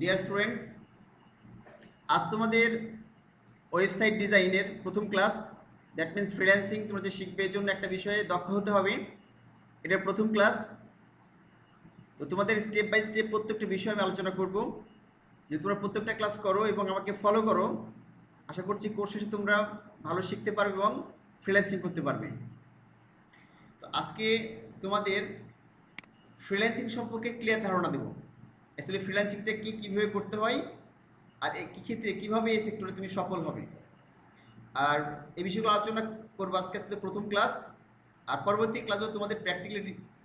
Dear students, আজ তোমাদের website ডিজাইনের প্রথম ক্লাস। দ্যাট মিন্স ফ্রিল্যান্সিং তোমরা যে শিখবে এর জন্য একটা বিষয়ে দক্ষ হতে হবে, এটার প্রথম ক্লাস। তো তোমাদের স্টেপ বাই স্টেপ প্রত্যেকটা বিষয় আমি আলোচনা করব। যে তোমরা প্রত্যেকটা ক্লাস করো এবং আমাকে ফলো করো, আশা করছি কোর্স শেষে তোমরা ভালো শিখতে পারবে এবং ফ্রিল্যান্সিং করতে পারবে। তো আজকে তোমাদের ফ্রিল্যান্সিং সম্পর্কে ক্লিয়ার ধারণা দেবো। অ্যাকচুয়ালি ফ্রিল্যান্সিংটা কী, কীভাবে করতে হয়, আর কী ক্ষেত্রে কীভাবে এই সেক্টরে তুমি সফল হবে, আর এই বিষয়গুলো আলোচনা করবো আজকে। আসলে প্রথম ক্লাস, আর পরবর্তী ক্লাসে তোমাদের প্র্যাকটিক্যালি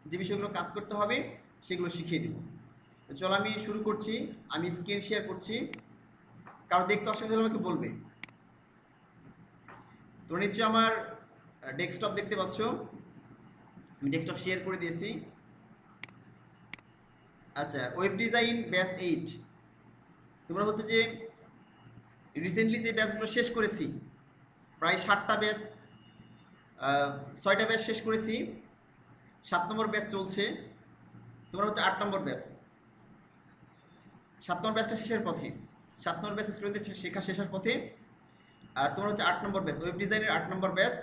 যে বিষয়গুলো কাজ করতে হবে সেগুলো শিখিয়ে দেবো। তো চলো আমি শুরু করছি। আমি স্ক্রিন শেয়ার করছি, কারো দেখতে অসুবিধা হলে আমাকে বলবে। তোমরা নিশ্চয়ই আমার ডেস্কটপ দেখতে পাচ্ছ, আমি ডেস্কটপ শেয়ার করে দিয়েছি। আচ্ছা, ওয়েব ডিজাইন ব্যাচ 8, তোমরা হচ্ছে যে রিসেন্টলি যে ব্যাচগুলো শেষ করেছি, প্রায় 7টা ব্যাচ, 6টা ব্যাচ শেষ করেছি, 7 নম্বর ব্যাচ চলছে। তোমরা হচ্ছে 8 নম্বর ব্যাচ, 7 নম্বর ব্যাচটা শেষের পথে, 7 নম্বর ব্যাচ স্টুডেন্টদের শেখা শেষের পথে। আর তোমরা হচ্ছে 8 নম্বর ব্যাচ, ওয়েব ডিজাইনের 8 নম্বর ব্যাচ।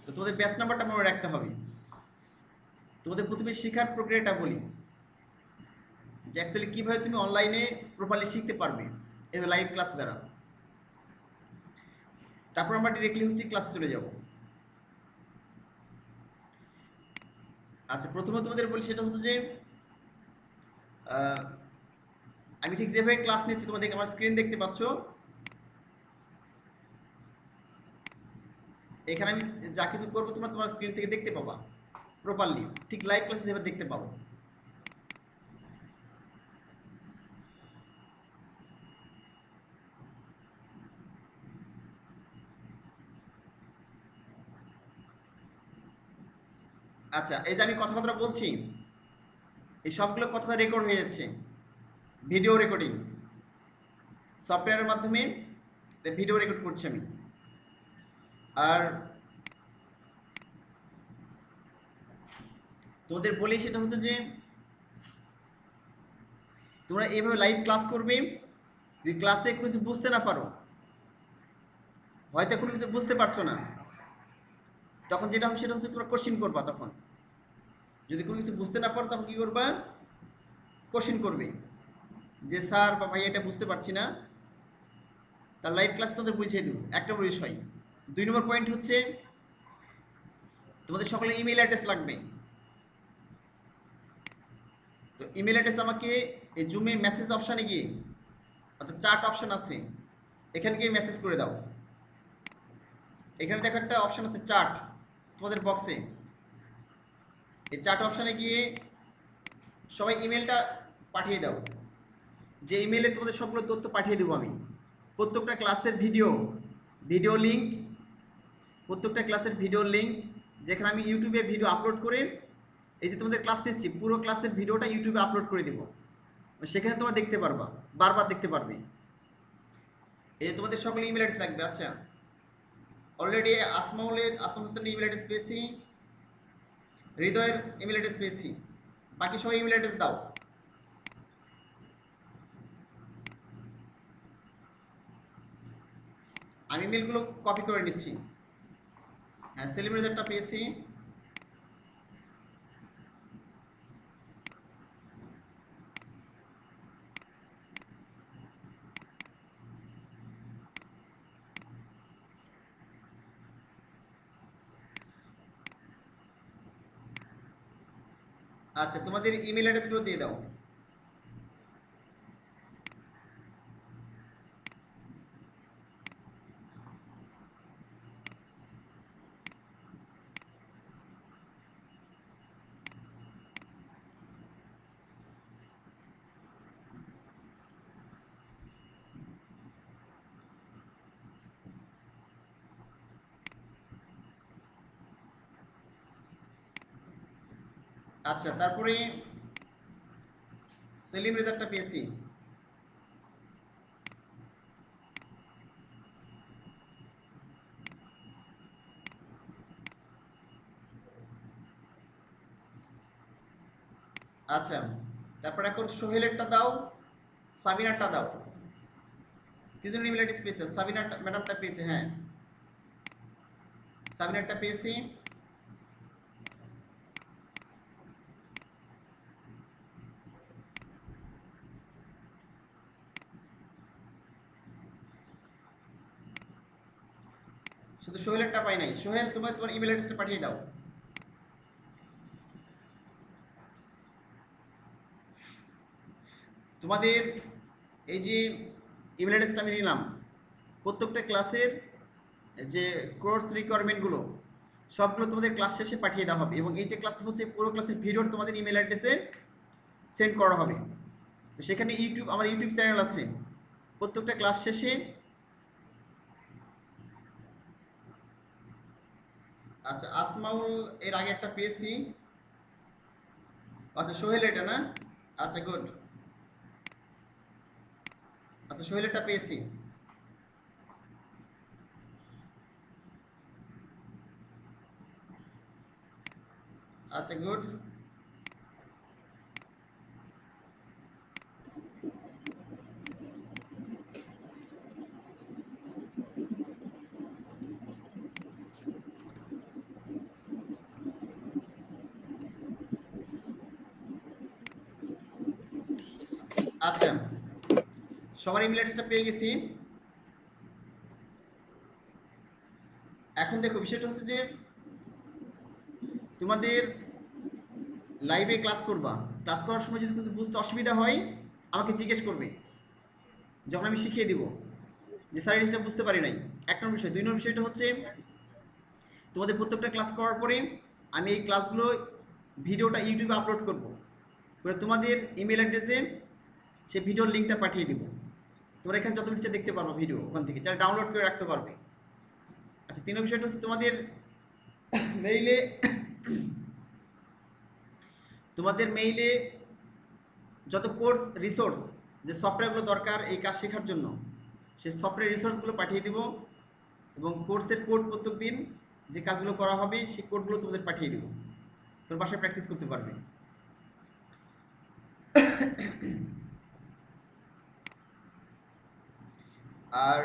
তো তোমাদের ব্যাচ নাম্বারটা মনে রাখতে হবে। তোমাদের প্রথমে শেখার প্রক্রিয়াটা বলি, যে অ্যাকচুয়ালি কীভাবে তুমি অনলাইনে প্রপারলি শিখতে পারবে এভাবে লাইভ ক্লাস দ্বারা। তারপর আমরা ডিরেক্টলি হচ্ছে ক্লাসে চলে যাব। আচ্ছা, প্রথমে তোমাদের বলি সেটা হচ্ছে যে আমি ঠিক যেভাবে ক্লাস নিচ্ছি, তোমাদের আমার স্ক্রিন দেখতে পাচ্ছ, এখানে আমি যা কিছু করবো তোমরা তোমার স্ক্রিন থেকে দেখতে পাবা প্রপারলি, ঠিক লাইভ ক্লাসে যেভাবে দেখতে পাবো। আচ্ছা, এই যে আমি কথাবার্তা বলছি, এই সবগুলো কথা রেকর্ড হয়ে যাচ্ছে, ভিডিও রেকর্ডিং সফটওয়্যারের মাধ্যমে ভিডিও রেকর্ড করছি আমি। আর তোমাদের বলি সেটা হচ্ছে যে তোমরা এইভাবে লাইভ ক্লাস করবে। যদি ক্লাসে কোনো কিছু বুঝতে না পারো, হয়তো কোনো কিছু বুঝতে পারছো না, তখন যেটা হবে সেটা হচ্ছে তোমরা কোশ্চিন করবা। তখন যদি কোনো কিছু বুঝতে না পারো তখন কী করবা, কোশ্চিন করবে যে স্যার বা ভাই এটা বুঝতে পারছি না। তার লাইভ ক্লাস তোমাদের বুঝিয়ে দেবো। এক নম্বর বিষয়। 2 নম্বর পয়েন্ট হচ্ছে তোমাদের সকলের ইমেল অ্যাড্রেস লাগবে। তো ইমেল অ্যাড্রেস আমাকে এই জুমে মেসেজ অপশানে গিয়ে, অর্থাৎ চার্ট অপশান আছে, এখানে গিয়ে মেসেজ করে দাও। এখানে দেখো একটা অপশান আছে চার্ট তোমাদের বক্সে, এই চার্ট অপশানে গিয়ে সবাই ইমেলটা পাঠিয়ে দাও। যে ইমেলে তোমাদের সবগুলো তথ্য পাঠিয়ে দেবো আমি। প্রত্যেকটা ক্লাসের ভিডিও লিঙ্ক, প্রত্যেকটা ক্লাসের ভিডিও লিঙ্ক, যেখানে আমি ইউটিউবে ভিডিও আপলোড করে, এই যে তোমাদের ক্লাস নিচ্ছি পুরো ক্লাসের ভিডিওটা ইউটিউবে আপলোড করে দেবো, সেখানে তোমরা দেখতে পারবা, বারবার দেখতে পারবে। এই তোমাদের সকলে ইমেল অ্যাড্রেস লাগবে। আচ্ছা, অলরেডি আসমা হোসেনের ইমেল অ্যাড্রেস পেয়েছি, হৃদয়ের ইমেল অ্যাড্রেস পেয়েছি, বাকি সবাই ইমেল অ্যাড্রেস দাও। আমি ইমেলগুলো কপি করে নিচ্ছি। হ্যাঁ, সেলিম রেজাল্টটা পেয়েছি। আচ্ছা, তোমাদের ইমেল অ্যাড্রেসগুলো দিয়ে দাও। আচ্ছা, তারপরে সেলিম রেজাল্টটা পেয়েছি। আচ্ছা, তারপর এখন সোহেলেরটা দাও, সাবিনারটা দাও। তিনজন ইমেল আইডি পেয়েছে, সাবিনা ম্যাডামটা পেয়েছে, হ্যাঁ সাবিনারটা পেয়েছি। শুধু সোহেলেরটা পাই নাই। সোহেল তোমার তোমার ইমেল অ্যাড্রেসটা পাঠিয়ে দাও। তোমাদের এই যে ইমেল অ্যাড্রেসটা আমি নিলাম, প্রত্যেকটা ক্লাসের যে কোর্স রিকোয়ারমেন্টগুলো সবগুলো তোমাদের ক্লাস শেষে পাঠিয়ে দেওয়া হবে, এবং এই যে ক্লাস হচ্ছে পুরো ক্লাসের ভিডিও তোমাদের ইমেল অ্যাড্রেসে সেন্ড করা হবে। তো সেখানে আমার ইউটিউব চ্যানেল আছে, প্রত্যেকটা ক্লাস শেষে। আচ্ছা আসমাউল এর আগে একটা পেয়েছি। আচ্ছা সোহেল এটা না, আচ্ছা গুড। আচ্ছা সোহেল এটা পেয়েছি। আচ্ছা গুড। আচ্ছা সবার ইমেল অ্যাড্রেসটা পেয়ে গেছি। এখন দেখো বিষয়টা হচ্ছে যে তোমাদের লাইভে ক্লাস করবা, ক্লাস করার সময় যদি কিছু বুঝতে অসুবিধা হয় আমাকে জিজ্ঞেস করবে, যখন আমি শিখিয়ে দিব যে স্যার এই জিনিসটা বুঝতে পারি নাই। এক নম্বর বিষয়। দুই নম্বর বিষয়টা হচ্ছে তোমাদের প্রত্যেকটা ক্লাস করার পরে আমি এই ক্লাসগুলো ভিডিওটা ইউটিউবে আপলোড করব, করে তোমাদের ইমেল অ্যাড্রেসে সেই ভিডিওর লিঙ্কটা পাঠিয়ে দিব। তোমরা এখানে যত ইচ্ছে দেখতে পারবো ভিডিও, ওখান থেকে যারা ডাউনলোড করে রাখতে পারবে। আচ্ছা তিন নম্বর বিষয়টা হচ্ছে তোমাদের মেইলে যত কোর্স রিসোর্স, যে সফটওয়্যারগুলো দরকার এই কাজ শেখার জন্য, সেই সফটওয়্যার রিসোর্সগুলো পাঠিয়ে দেবো, এবং কোর্সের কোড প্রত্যেক দিন যে কাজগুলো করা হবে সেই কোডগুলো তোমাদের পাঠিয়ে দেবো, তোর বাসায় প্র্যাকটিস করতে পারবে। আর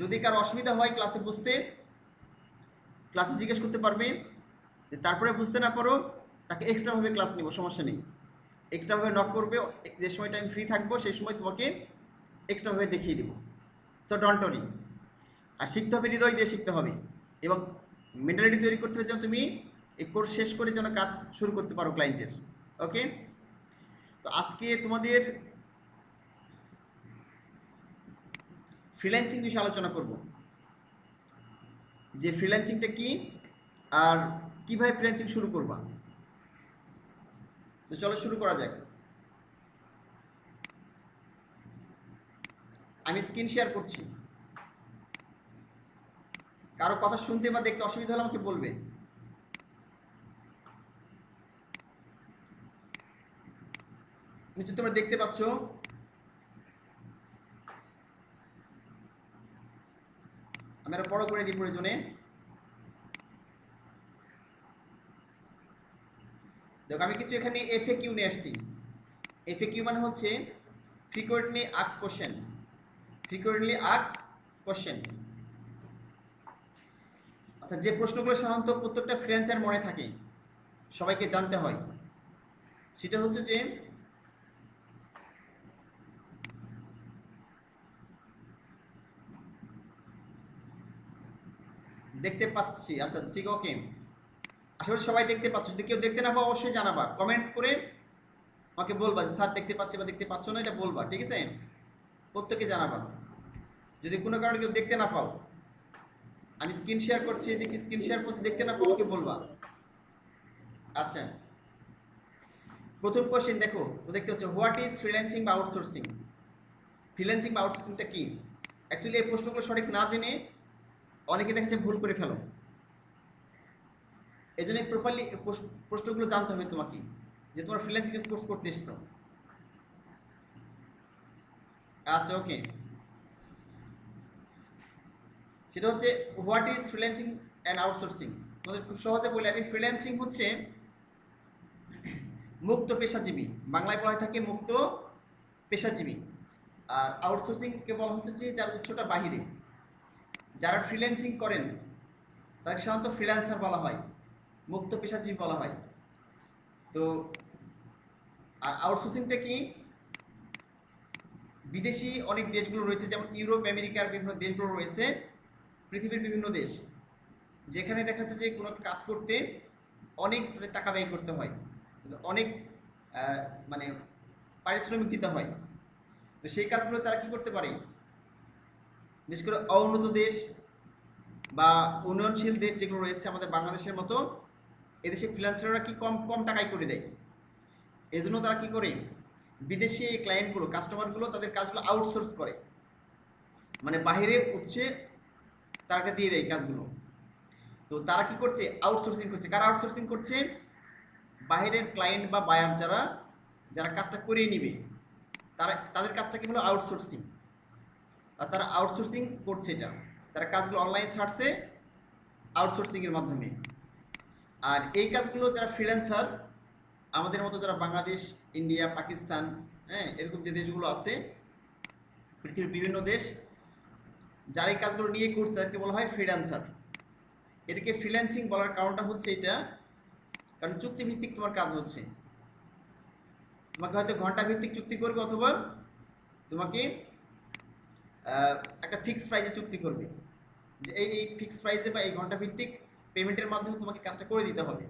যদি কারো অসুবিধা হয় ক্লাসে বুঝতে, ক্লাসে জিজ্ঞেস করতে পারবে। যে তারপরে বুঝতে না পারো তাকে এক্সট্রাভাবে ক্লাস নিব, সমস্যা নেই। এক্সট্রাভাবে নক করবে, যে সময়টা আমি ফ্রি থাকবো সেই সময় তোমাকে এক্সট্রাভাবে দেখিয়ে দেবো। সো ডন্ট ওয়ারি। আর শিখতে হবে, হৃদয় দিয়ে শিখতে হবে, এবং মেন্টালিটি তৈরি করতে হবে যেন তুমি এই কোর্স শেষ করে যেন কাজ শুরু করতে পারো ক্লায়েন্টের। ওকে, তো আজকে তোমাদের ফ্রিল্যান্সিং বিষয়ে আলোচনা করব, যে ফ্রিল্যান্সিংটা কি আর কিভাবে ফ্রিল্যান্সিং শুরু করবা। তো চলো শুরু করা যাক। আমি স্ক্রিন শেয়ার করছি, কারো কথা শুনতে বা দেখতে অসুবিধা হলে আমাকে বলবে। নিচে তোমরা দেখতে পাচ্ছ আমি আরো বড় করে দিই প্রয়োজনে। দেখো আমি কিছু এখানে এফএকিউ নিয়ে আসছি। এফএকিউ মানে হচ্ছে frequently asked question. Frequently asked question অর্থাৎ যে প্রশ্নগুলো সাধারণত প্রত্যেকটা ফ্রিল্যান্সার মনে থাকে, সবাইকে জানতে হয়, সেটা হচ্ছে যে দেখতে পাচ্ছি। আচ্ছা ঠিক, ওকে, আসলে সবাই দেখতে পাচ্ছ। যদি কেউ দেখতে না পাও অবশ্যই জানাবা, কমেন্টস করে আমাকে বলবা যে স্যার দেখতে পাচ্ছি বা দেখতে পাচ্ছ না, এটা বলবা, ঠিক আছে? প্রত্যেকে জানাবা যদি কোনো কারণে কেউ দেখতে না পাও। আমি স্ক্রিন শেয়ার করছি, যে কি স্ক্রিন শেয়ার করছি, দেখতে না পাও আমাকে বলবা। আচ্ছা প্রথম কোশ্চেন দেখো, তো দেখতে হচ্ছে হোয়াট ইজ ফ্রিল্যান্সিং বা আউটসোর্সিং। ফ্রিল্যান্সিং বা আউটসোর্সিংটা কি? অ্যাকচুয়ালি এই প্রশ্নগুলো সঠিক না জেনে অনেকে দেখেছে ভুল করে ফেলো, এই জন্য প্রপারলি প্রশ্নগুলো জানতে হবে তোমাকে, যে তোমার ফ্রিল্যান্সিং কোর্স করতে এসছো। আচ্ছা ওকে, সেটা হচ্ছে what is freelancing and outsourcing. তোমাদের খুব সহজে বলে আমি, ফ্রিল্যান্সিং হচ্ছে মুক্ত পেশাজীবী, বাংলায় বলা হয়ে থাকে মুক্ত পেশাজীবী। আর আউটসোর্সিংকে বলা হচ্ছে যে যার উৎসটা বাহিরে, যারা ফ্রিল্যান্সিং করেন তাদের সাধারণত ফ্রিল্যান্সার বলা হয়, মুক্ত পেশাজীবী বলা হয়। তো আর আউটসোর্সিংটা কি, বিদেশি অনেক দেশগুলো রয়েছে, যেমন ইউরোপ আমেরিকার বিভিন্ন দেশগুলো রয়েছে, পৃথিবীর বিভিন্ন দেশ, যেখানে দেখা যাচ্ছে যে কোনো কাজ করতে অনেক তাদের টাকা ব্যয় করতে হয়, অনেক আহ, মানে পারিশ্রমিক দিতে হয়। তো সেই কাজগুলো তারা কি করতে পারে, বিশেষ করে অউন্নত দেশ বা উন্নয়নশীল দেশ যেগুলো রয়েছে আমাদের বাংলাদেশের মতো, এদেশে ফ্রিল্যান্সাররা কি কম কম টাকায় করে দেয়। এজন্য তারা কি করে, বিদেশি এই ক্লায়েন্টগুলো কাস্টমারগুলো তাদের কাজগুলো আউটসোর্স করে, মানে বাইরে উৎসে তারাকে দিয়ে দেয় কাজগুলো। তো তারা কি করছে, আউটসোর্সিং করছে। কারা আউটসোর্সিং করছে, বাইরের ক্লায়েন্ট বা বায়ার যারা যারা কাজটা করিয়ে নিবে, তারা তাদের কাজটা কি হলো আউটসোর্সিং। আর তারা আউটসোর্সিং করছে, এটা তারা কাজগুলো অনলাইন ছাড়ছে আউটসোর্সিংয়ের মাধ্যমে। আর এই কাজগুলো যারা ফ্রিল্যান্সার, আমাদের মতো যারা বাংলাদেশ, ইন্ডিয়া, পাকিস্তান, হ্যাঁ, এরকম যে দেশগুলো আছে পৃথিবীর বিভিন্ন দেশ, যারা এই কাজগুলো নিয়ে করছে তাদেরকে বলা হয় ফ্রিল্যান্সার। এটাকে ফ্রিল্যান্সিং বলার কারণটা হচ্ছে এটা, কারণ চুক্তিভিত্তিক তোমার কাজ হচ্ছে, তোমাকে হয়তো ঘন্টা ভিত্তিক চুক্তি করবে, অথবা তোমাকে একটা ফিক্সড প্রাইসে চুক্তি করবে, যে এই ফিক্সড প্রাইসে বা এই ঘন্টা ভিত্তিক পেমেন্টের মাধ্যমে তোমাকে কাজটা করে দিতে হবে।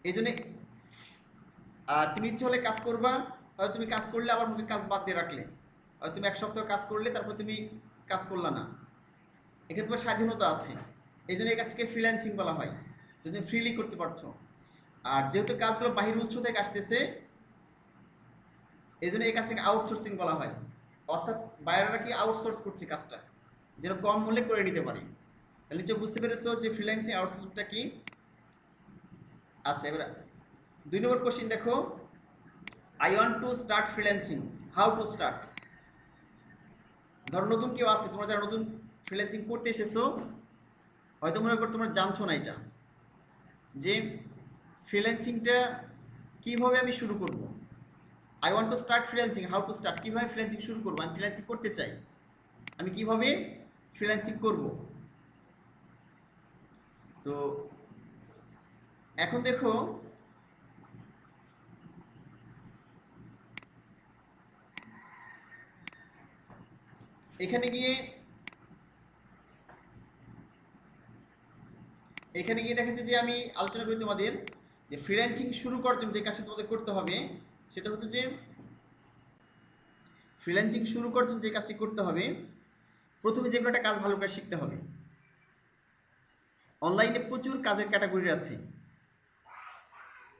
এই জন্য আর তুমি ইচ্ছে হলে কাজ করবা, হয়তো তুমি কাজ করলে আবার মুখে কাজ বাদ দিয়ে রাখলে, হয়তো তুমি 1 সপ্তাহ কাজ করলে তারপর তুমি কাজ করলা না, এক্ষেত্রে তোমার স্বাধীনতা আছে। এই জন্য এই কাজটাকে ফ্রিল্যান্সিং বলা হয়, যদি তুমি ফ্রিলি করতে পারছো। আর যেহেতু কাজগুলো বাহির উৎস থেকে আসতেছে, এই জন্য এই কাজটাকে আউটসোর্সিং বলা হয়। অর্থাৎ বাইরেরা কি আউটসোর্স করছে কাজটা, যেন কম মূল্যে করে নিতে পারি। তাহলে নিশ্চয় বুঝতে পেরেছো যে ফ্রিল্যান্সিং আউটসোর্সিংটা কি। আচ্ছা, এবার 2 নম্বর কোশ্চিন দেখো, I want to start freelancing, how to start. ধরো নতুন কেউ আছে, তোমরা যারা নতুন ফ্রিল্যান্সিং করতে এসেছো, হয়তো মনে করো তোমরা জানছো না এটা, যে ফ্রিল্যান্সিংটা কীভাবে আমি শুরু করব। I want to start freelancing, how to start, কীভাবে ফ্রিল্যান্সিং শুরু করবো, আমি ফ্রিল্যান্সিং করতে চাই, আমি কিভাবে ফ্রিল্যান্সিং করব। তো এখন দেখো, এখানে গিয়ে দেখা যাচ্ছে যে আমি আলোচনা করি তোমাদের, যে ফ্রিল্যান্সিং শুরু করার জন্য যে কাজটা তোমাদের করতে হবে, সেটা হচ্ছে যে ফ্রিল্যান্সিং শুরু করার জন্য যে কাজটি করতে হবে, প্রথমে যে কোনো একটা কাজ ভালো করে শিখতে হবে। অনলাইনে প্রচুর কাজের ক্যাটাগরি আছে,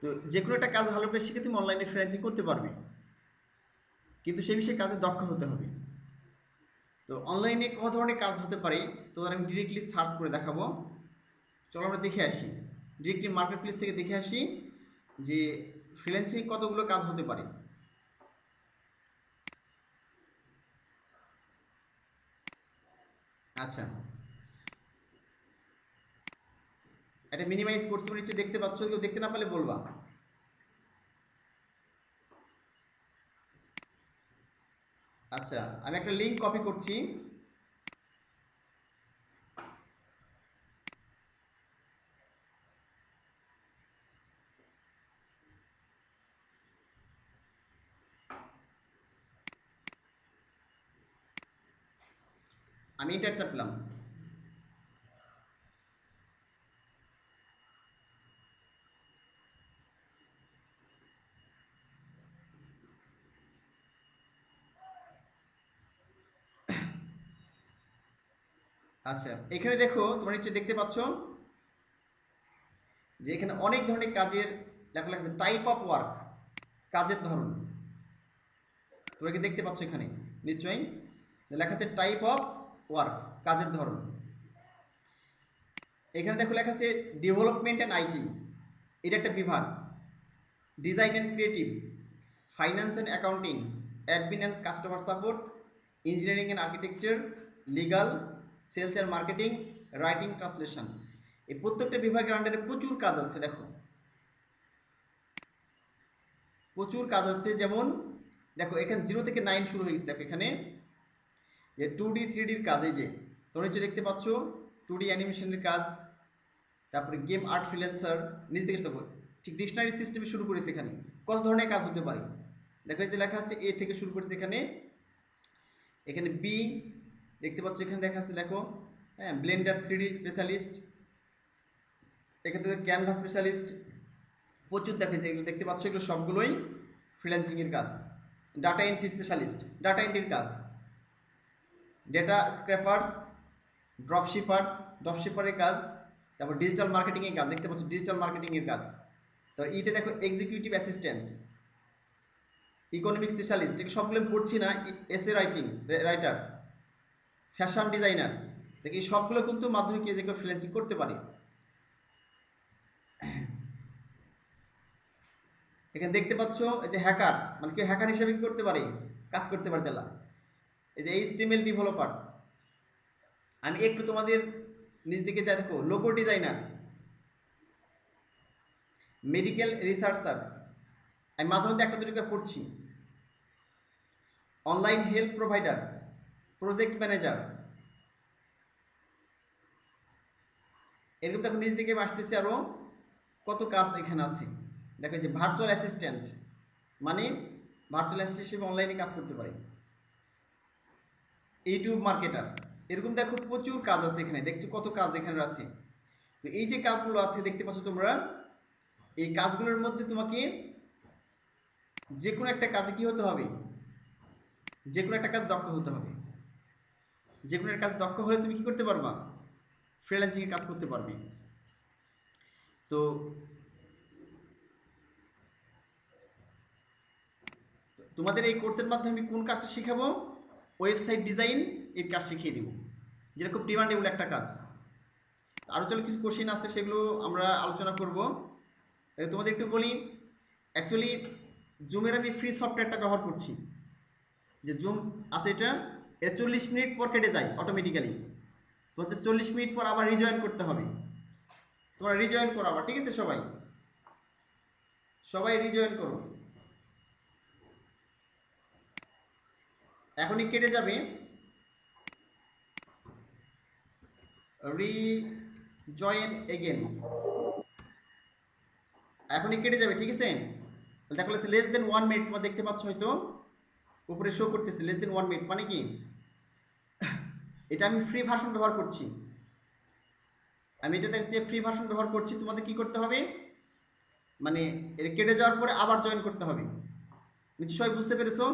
তো যে কোনো একটা কাজ ভালো করে শিখে তুমি অনলাইনে ফ্রিল্যান্সিং করতে পারবে, কিন্তু সেই বিষয়ে কাজে দক্ষ হতে হবে। তো অনলাইনে কত ধরনের কাজ হতে পারে, তো আমি ডিরেক্টলি সার্চ করে দেখাবো। চলো আমরা দেখে আসি, ডিরেক্টলি মার্কেট প্লেস থেকে দেখে আসি যে ফ্রিল্যান্সিং কতগুলো কাজ হতে পারে। আচ্ছা, এটা মিনিমাইজ করতে নিচে দেখতে পাচ্ছ, কেউ দেখতে না পারলে বলবা। আচ্ছা, আমি একটা লিঙ্ক কপি করছি, আমি এন্টার চাপলাম। আচ্ছা, এখানে দেখো, তোমরা নিশ্চয়ই দেখতে পাচ্ছ যে এখানে অনেক ধরনের কাজের লেখা লেখা আছে, টাইপ অফ ওয়ার্ক, কাজের ধরন। তোমরা কি দেখতে পাচ্ছ এখানে নিশ্চয়ই লেখা আছে টাইপ অফ ওয়ার্ক, কাজের ধরন। এখানে দেখো লেখা আছে ডেভেলপমেন্ট অ্যান্ড আইটি, এটা একটা বিভাগ। Design and creative, finance and accounting, admin and customer support, engineering and architecture, legal, sales and marketing, writing, translation. এই প্রত্যেকটা বিভাগের আন্ডারে প্রচুর কাজ আছে। দেখো প্রচুর কাজ আছে। যেমন দেখো এখানে 0 থেকে 9 শুরু হয়ে গেছে। দেখো এখানে যে 2D 3Dর কাজ, এই যে তোমরা নিচে দেখতে পাচ্ছ 2D অ্যানিমেশনের কাজ, তারপরে গেম আর্ট ফ্রিল্যান্সার, নিচ থেকে দেখো ঠিক ডিকশনারি সিস্টেমে শুরু করেছে। এখানে কত ধরনের কাজ হতে পারে দেখো, এই যে লেখা আছে এ থেকে শুরু করেছে। এখানে এখানে বি দেখতে পাচ্ছ, এখানে দেখা আছে দেখো, হ্যাঁ, ব্লেন্ডার 3D স্পেশালিস্ট, এখানে ক্যানভাস স্পেশালিস্ট, প্রচুর দেখেছে। এগুলো দেখতে পাচ্ছ, এগুলো সবগুলোই ফ্রিল্যান্সিংয়ের কাজ। ডাটা এন্ট্রি স্পেশালিস্ট, ডাটা এন্ট্রির কাজ, ডেটা স্ক্র্যাপার্স, ড্রপশিপারের কাজ, তারপর ডিজিটাল মার্কেটিংয়ের কাজ দেখতে পাচ্ছ, ডিজিটাল মার্কেটিংয়ের কাজ। তারপর ইতে দেখো এক্সিকিউটিভ অ্যাসিস্ট্যান্টস, ইকোনমিক স্পেশালিস্ট, এগুলো সবগুলো পড়ছি না, এসে রাইটার্স, ফ্যাশন ডিজাইনার্স, দেখি এই সবগুলো কিন্তু মাধ্যমিক যেগুলো ফ্রিল্যান্সিং করতে পারে। এখানে দেখতে পাচ্ছ এই যে হ্যাকার্স, মানে কেউ হ্যাকার হিসেবে কি করতে পারে, কাজ করতে পারে চালা। এই যে এইচটিএমএল ডেভেলপার্স, আমি একটু তোমাদের নিজ দিকে যাই, দেখো লোগো ডিজাইনার্স, মেডিকেল রিসার্চার্স, আমি মাঝে মধ্যে একটা দুটো পড়ছি, online help providers, project manager, এরকম দেখো নিজ দিকে আসতেছে আরও কত কাজ এখানে আছে। দেখো যে ভার্চুয়াল অ্যাসিস্ট্যান্ট, মানে ভার্চুয়াল অ্যাসিস্ট্যান্ট হিসেবে অনলাইনে কাজ করতে পারে, ইউটিউব মার্কেটার, এরকম দেখো প্রচুর কাজ আছে এখানে। দেখছো কত কাজ এখানে আছে। তো এই যে কাজগুলো আছে দেখতে পাচ্ছ তোমরা, এই কাজগুলোর মধ্যে তোমাকে যে কোনো একটা কাজে কি হতে হবে, যে কোনো একটা কাজ দক্ষ হতে হবে। যে কোনো একটা কাজ দক্ষ হলে তুমি কি করতে পারবা, ফ্রিল্যান্সিং এর কাজ করতে পারবে। তো তোমাদের এই কোর্সের মাধ্যমে আমি কোন কাজটা শেখাবো, ওয়েবসাইট ডিজাইন এর কাজ শিখিয়ে দেবো, যেটা খুব ডিমান্ডেবল একটা কাজ। আরও চলো কিছু কোশ্চেন আছে, সেগুলো আমরা আলোচনা করব। তাই তোমাদের একটু বলি, অ্যাকচুয়ালি জুমের আমি ফ্রি সফটওয়্যারটা ব্যবহার করছি, যে জুম আছে এটা 40 মিনিট পর কেটে যায় অটোমেটিক্যালি। তো হচ্ছে 40 মিনিট পর আবার রিজয়েন করতে হবে। তোমরা রিজয়েন করো আবার, ঠিক আছে? সবাই সবাই রিজয়েন করো, এখনই কেটে যাবে, রিজয়েন এগেন, এখনই কেটে যাবে, ঠিক আছে? দেখো লেস দেন 1 মিনিট, তোমরা দেখতে পাচ্ছ হয়তো উপরে শো করতেছে লেস দেন 1 মিনিট, মানে কি এটা আমি ফ্রি ভার্সন ব্যবহার করছি। আমি এটা দেখছি ফ্রি ভার্সন ব্যবহার করছি। তোমাদের কি করতে হবে, মানে এটা কেটে যাওয়ার পরে আবার জয়েন করতে হবে। নিশ্চয়ই বুঝতে পেরেছো?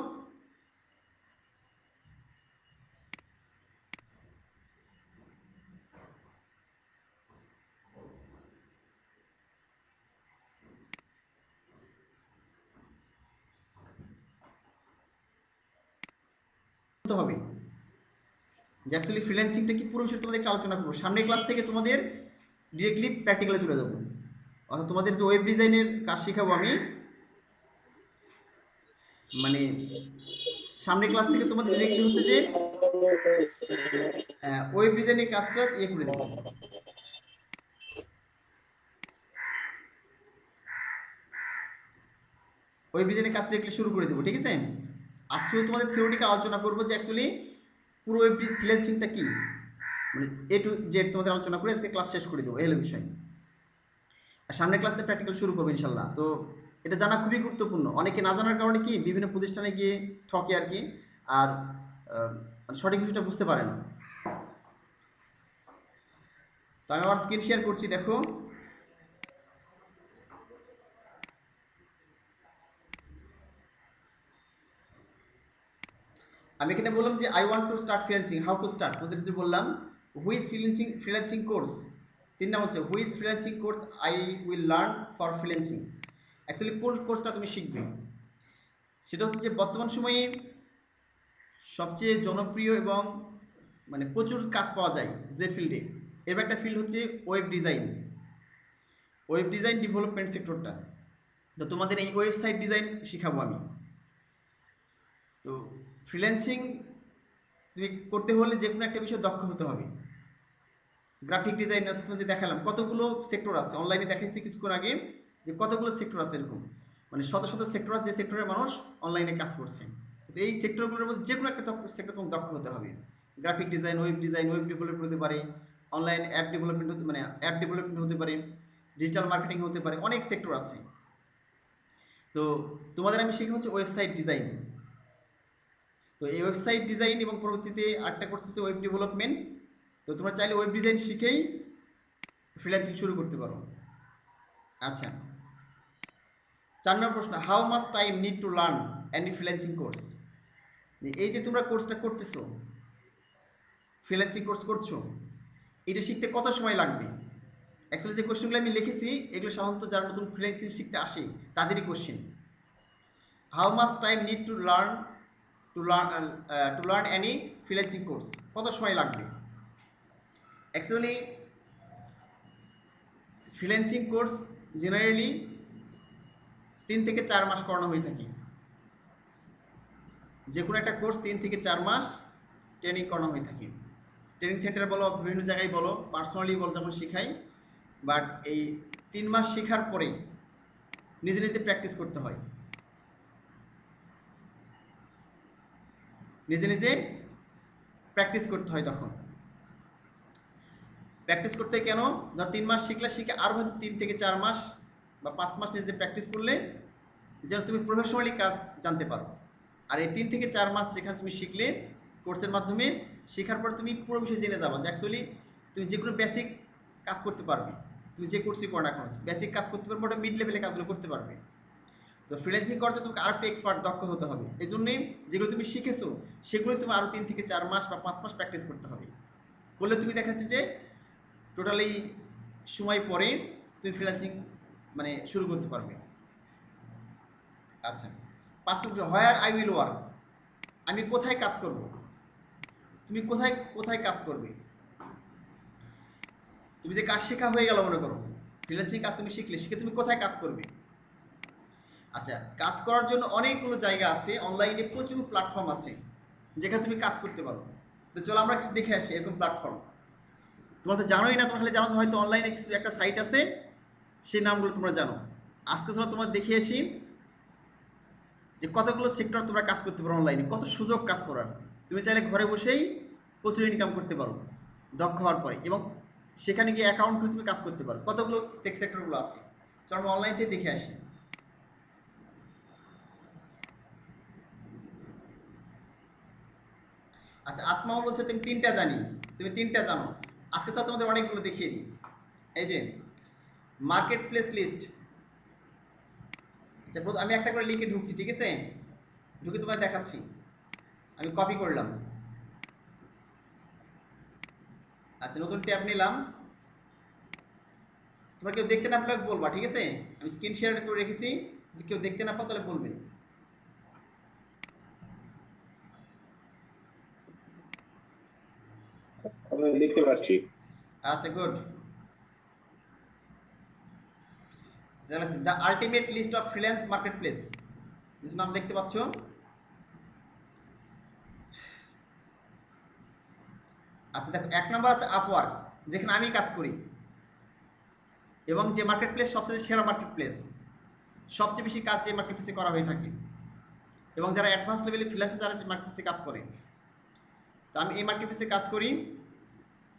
হবে যে অ্যাকচুয়ালি ফ্রিল্যান্সিংটা কি পুরো বিষয়ে তোমাদের একটু আলোচনা করবো। সামনের ক্লাস থেকে তোমাদের ডিরেক্টলি প্র্যাকটিক্যালে চলে যাবো। অর্থাৎ তোমাদের যে ওয়েব ডিজাইনের কাজ শেখাবো আমি, মানে সামনের ক্লাস থেকে তোমাদের ডিরেক্টলি হচ্ছে যে ওয়েব ডিজাইনের কাজটা ইয়ে করে দেবো। ওয়েব ডিজাইনের কাজটা ডিরেক্টলি শুরু করে দেবো, ঠিক আছে? আর শুধু তোমাদের থিওরিটিক্যাল আলোচনা করবো যে অ্যাকচুয়ালি পুরো ওয়েব ফ্রিল্যান্সিংটা কি, মানে এ টু জেড তোমাদের আলোচনা করে আজকে ক্লাস শেষ করে দেবো, এই হলো বিষয়। আর সামনের ক্লাসে প্র্যাকটিক্যাল শুরু করবো ইনশাল্লাহ। তো এটা জানা খুবই গুরুত্বপূর্ণ। অনেকে না জানার কারণে কি বিভিন্ন প্রতিষ্ঠানে গিয়ে ঠকে আর কি, আর সঠিক বিষয়টা বুঝতে পারে না। তো আমি আমার স্ক্রিন শেয়ার করছি, দেখো আমি এখানে বললাম যে I want to start freelancing, how to start. তোদের যে বললাম হুইজ ফ্রিল্যান্সিং কোর্স, 3 নাম হচ্ছে which freelancing course I will learn for freelancing. Actually কোন কোর্সটা তুমি শিখবে, সেটা হচ্ছে যে বর্তমান সময়ে সবচেয়ে জনপ্রিয় এবং মানে প্রচুর কাজ পাওয়া যায় যে ফিল্ডে, এর একটা ফিল্ড হচ্ছে web design, web design development সেক্টরটা। তো তোমাদের এই ওয়েবসাইট ডিজাইন শিখাবো আমি। তো ফ্রিল্যান্সিং তুমি করতে হলে যে কোনো একটা বিষয়ে দক্ষ হতে হবে। গ্রাফিক ডিজাইনার যে দেখালাম কতগুলো সেক্টর আছে, অনলাইনে দেখাইছি কিছুক্ষণ আগে যে কতগুলো সেক্টর আছে এরকম। মানে শত শত সেক্টর আছে, যে সেক্টরের মানুষ অনলাইনে কাজ করছে। তো এই সেক্টরগুলোর মধ্যে যে কোনো একটা সেক্টর তোমাকে দক্ষ হতে হবে। গ্রাফিক ডিজাইন, ওয়েব ডেভেলপমেন্ট হতে পারে, অনলাইন অ্যাপ ডেভেলপমেন্ট হতে মানে অ্যাপ ডেভেলপমেন্ট হতে পারে, ডিজিটাল মার্কেটিং হতে পারে, অনেক সেক্টর আছে। তো তোমাদের আমি শেখা হচ্ছে ওয়েবসাইট ডিজাইন। তো এই ওয়েবসাইট ডিজাইন এবং পরবর্তীতে আরেকটা কোর্স হচ্ছে ওয়েব ডেভেলপমেন্ট। তো তোমরা চাইলে ওয়েব ডিজাইন শিখেই ফ্রিল্যান্সিং শুরু করতে পারো। আচ্ছা, 4 নম্বর প্রশ্ন, how much time need to learn any freelancing course? এই যে তোমরা কোর্সটা করতেছো, ফ্রিল্যান্সিং কোর্স করছো, এটা শিখতে কত সময় লাগবে? অ্যাকচুয়ালি যে কোশ্চেনগুলো আমি লিখেছি এগুলো সাধারণত যারা নতুন ফ্রিল্যান্সিং শিখতে আসে তাদেরই question. How much time need to learn any freelancing course? কত সময় লাগবে? অ্যাকচুয়ালি ফ্রিল্যান্সিং কোর্স জেনারেলি 3 থেকে 4 মাস করানো হয়ে থাকে। যে কোনো একটা কোর্স 3 থেকে 4 মাস ট্রেনিং করানো হয়ে থাকে। ট্রেনিং সেন্টার বলো, বিভিন্ন জায়গায় বলো, পার্সোনালি বলো, যখন শেখাই। বাট এই 3 মাস শেখার পরেই নিজে নিজে প্র্যাকটিস করতে হয়। নিজে নিজে প্র্যাকটিস করতে হয়। তখন প্র্যাকটিস করতে কেন, ধর 3 মাস শিখে আর হয়তো 3 থেকে 4 মাস বা 5 মাস নিজে প্র্যাকটিস করলে যেন তুমি প্রফেশনালি কাজ জানতে পারো। আর এই 3 থেকে 4 মাস যেখানে তুমি শিখলে কোর্সের মাধ্যমে, শেখার পর তুমি পুরো বিষয় জেনে যাবা যে অ্যাকচুয়ালি তুমি যে কোনো বেসিক কাজ করতে পারবে। তুমি যে কোর্সই করো না কেন বেসিক কাজ করতে পারবে, ওটা মিড লেভেলে কাজগুলো করতে পারবে। তো ফ্রিল্যান্সিং করতে তোমাকে আরও একটু এক্সপার্ট, দক্ষ হতে হবে। এই জন্যই যেগুলো তুমি শিখেছো সেগুলো তুমি আরও 3 থেকে 4 মাস বা 5 মাস প্র্যাকটিস করতে হবে। করলে তুমি দেখাচ্ছে যে টোটালি সময় পরে তুমি ফ্রিল্যান্সিং মানে শুরু করতে পারবে। আচ্ছা, 5 নম্বর, হোয়ার আই উইল ওয়ার্ক? আমি কোথায় কাজ করব? তুমি কোথায় কোথায় কাজ করবে? তুমি যে কাজ শেখা হয়ে গেল মনে করো, ফ্রিল্যান্সিং কাজ তুমি শিখে তুমি কোথায় কাজ করবে? আচ্ছা, কাজ করার জন্য অনেকগুলো জায়গা আছে, অনলাইনে প্রচুর প্ল্যাটফর্ম আছে যেখানে তুমি কাজ করতে পারো। তো চলো আমরা একটু দেখে আসি এরকম প্ল্যাটফর্ম। তোমরা তো জানোই না, তোমরা খালি জানো হয়তো অনলাইনে কিছু একটা সাইট আছে, সেই নামগুলো তোমরা জানো। আজকে চলো তোমার দেখে আসি যে কতগুলো সেক্টর তোমরা কাজ করতে পারো অনলাইনে, কত সুযোগ কাজ করার। তুমি চাইলে ঘরে বসেই প্রচুর ইনকাম করতে পারো দক্ষ হওয়ার পরে, এবং সেখানে গিয়ে অ্যাকাউন্ট খুলে তুমি কাজ করতে পারো। কতগুলো সেক্টরগুলো আছে চলো আমরা অনলাইন থেকে দেখে আসি। আচ্ছা, আসমাও বলছে তুমি 3টা জানি, তুমি 3টা জানো। আজকে স্যার তোমাদের অনেকগুলো দেখিয়ে দিই। এই যে মার্কেট প্লেস লিস্ট। আচ্ছা, আমি একটা করে লিখে ঢুকছি, ঠিক আছে? ঢুকে তোমায় দেখাচ্ছি। আমি কপি করলাম। আচ্ছা, নতুন ট্যাব নিলাম। তোমরা কেউ দেখতে না পেলে বলবা, ঠিক আছে? আমি স্ক্রিন শেয়ার করে রেখেছি, যদি কেউ দেখতে না পাও তাহলে বলবেন। আমি দেখতে পাচ্ছি। আচ্ছা, good. The ultimate list of freelance market place, নাম দেখতে পাচ্ছ? আচ্ছা দেখো, 1 নম্বর আছে আপওয়ার্ক, যেখানে আমি কাজ করি, এবং যে মার্কেট প্লেস সবচেয়ে সেরা মার্কেট প্লেস, সবচেয়ে বেশি কাজ যে মার্কেট প্লেসে করা হয়ে থাকে, এবং যারা অ্যাডভান্স লেভেলে ফ্রিল্যান্সে যারা মার্কেট প্লেসে কাজ করে। তো আমি এই মার্কেট প্লেসে কাজ করি।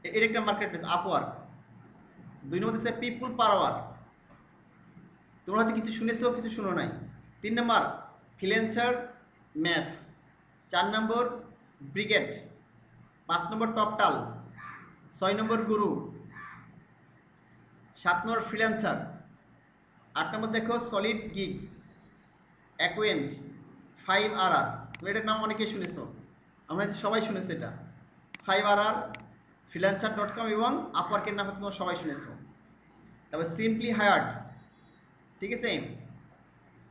এর একটা মার্কেট প্লেস আপওয়ার্ক। 2 নম্বর হচ্ছে পিপুল পার আওয়ার, তোমরা হয়তো কিছু শুনেছো কিছু শুনো নাই। 3 নম্বর ফ্রিল্যান্সার ম্যাপ। 4 নম্বর ব্রিগেড। 5 নম্বর টপটাল। 6 নম্বর গুরু। 7 নম্বর ফ্রিল্যান্সার। 8 নম্বর দেখো সলিড গিগস, অ্যাকুয়েন্ট, 5RR। তুমি এটার নাম অনেকেই শুনেছো, আমরা সবাই শুনেছি এটা। 5RR, freelancer.com এবং আপওয়ার্কের নাম তোমরা সবাই শুনেছো। তারপর সিম্পলি হায়ার্ড, ঠিক আছে?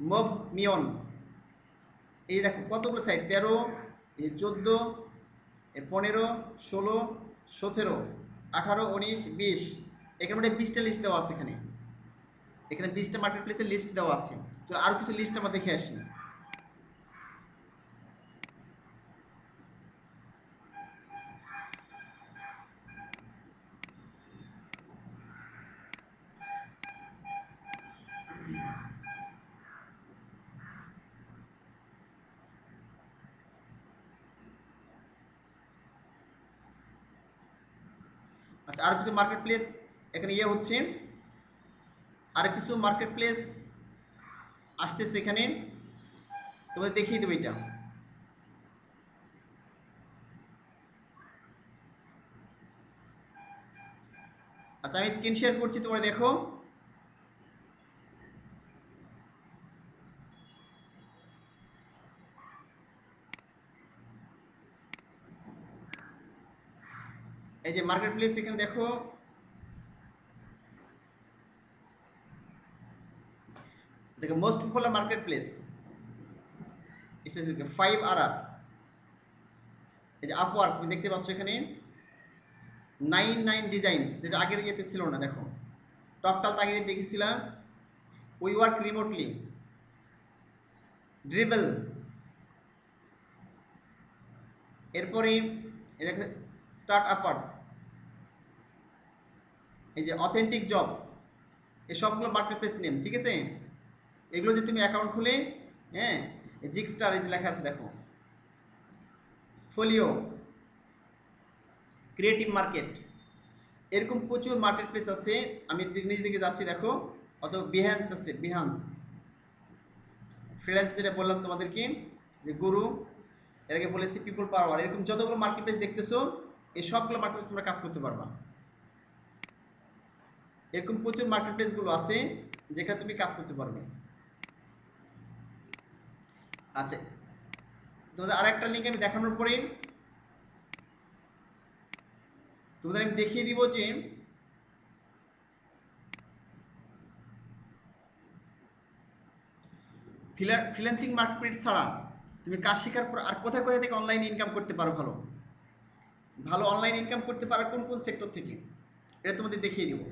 মুভ মিয়ন। এই দেখো কতগুলো সাইট, 13, এই 14, 15, 16, 17, 18, 19, 20। এখানে মধ্যে 20টা লিস্ট দেওয়া আছে। এখানে 20টা মার্কেট প্লেসের লিস্ট দেওয়া আছে। তো আরও কিছু লিস্ট আমরা দেখে আসি। আচ্ছা, আর কিছু মার্কেট প্লেস এখানে হচ্ছে, আর কিছু মার্কেট প্লেস আসতেছে এখানে, তোমাদের দেখিয়ে দেবো এটা। আচ্ছা, আমি স্ক্রিন শেয়ার করছি, তোমরা দেখো। এই যে মার্কেট প্লেস এখানে দেখো, দেখো মোস্ট পপুলার মার্কেট প্লেস এসেছে 5RR। এই যে আপওয়ার্ক তুমি দেখতে পাচ্ছ এখানে 99 ডিজাইনস, যেটা আগের ইয়েতে ছিল না। দেখো টপটাল আগে দেখেছিলাম, উই ওয়ার্ক রিমোটলি, ড্রিবল, এরপরে এই দেখো স্টার্ট আপার্স, এই যে অথেন্টিক জবস, এই সবগুলো মার্কেট প্লেস নেম, ঠিক আছে। এগুলো যে তুমি অ্যাকাউন্ট খুলে, হ্যাঁ, জিগস্টার এই যে লেখা আছে দেখো, ফোলিও, ক্রিয়েটিভ মার্কেট, এরকম প্রচুর মার্কেট প্লেস আছে। আমি নিজ দিকে যাচ্ছি, দেখো অত বিহান্স আছে, বিহান্স, ফ্রিল্যান্স যেটা বললাম তোমাদেরকে, যে গুরু, এর আগে বলেছি পিপল পাওয়ার, এরকম যতগুলো মার্কেট প্লেস দেখতেছো, এই সবগুলো মার্কেট প্লেস তোমরা কাজ করতে পারবা। এরকম প্রচুর মার্কেট প্লেসগুলো আছে যেখানে তুমি কাজ করতে পারবে। আচ্ছা, তোমাদের আরেকটা লিঙ্ক আমি দেখানোর পরে তোমাদের আমি দেখিয়ে দিব যে ফ্রিল্যান্সিং মার্কেট ছাড়া তুমি কাজ শেখার পর আর কোথায় কোথায় থেকে অনলাইন ইনকাম করতে পারো, ভালো ভালো অনলাইন ইনকাম করতে পারো কোন কোন সেক্টর থেকে, এটা তোমাদের দেখিয়ে দিব।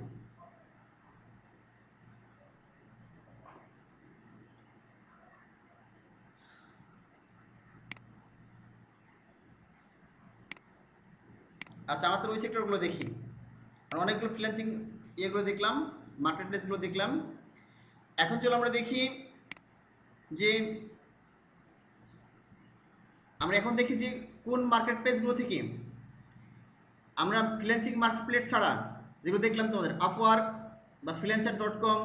আচ্ছা, আমাদের ওই সেক্টরগুলো দেখি। আর অনেকগুলো ফ্রিল্যান্সিং ইয়েগুলো দেখলাম, মার্কেট প্লেসগুলো দেখলাম। এখন চলো আমরা দেখি যে আমরা এখন দেখি যে কোন মার্কেট প্লেসগুলো থেকে আমরা ফ্রিল্যান্সিং মার্কেট প্লেস ছাড়া, যেগুলো দেখলাম তোমাদের আপওয়ার্ক বা ফ্রিল্যান্সার.com,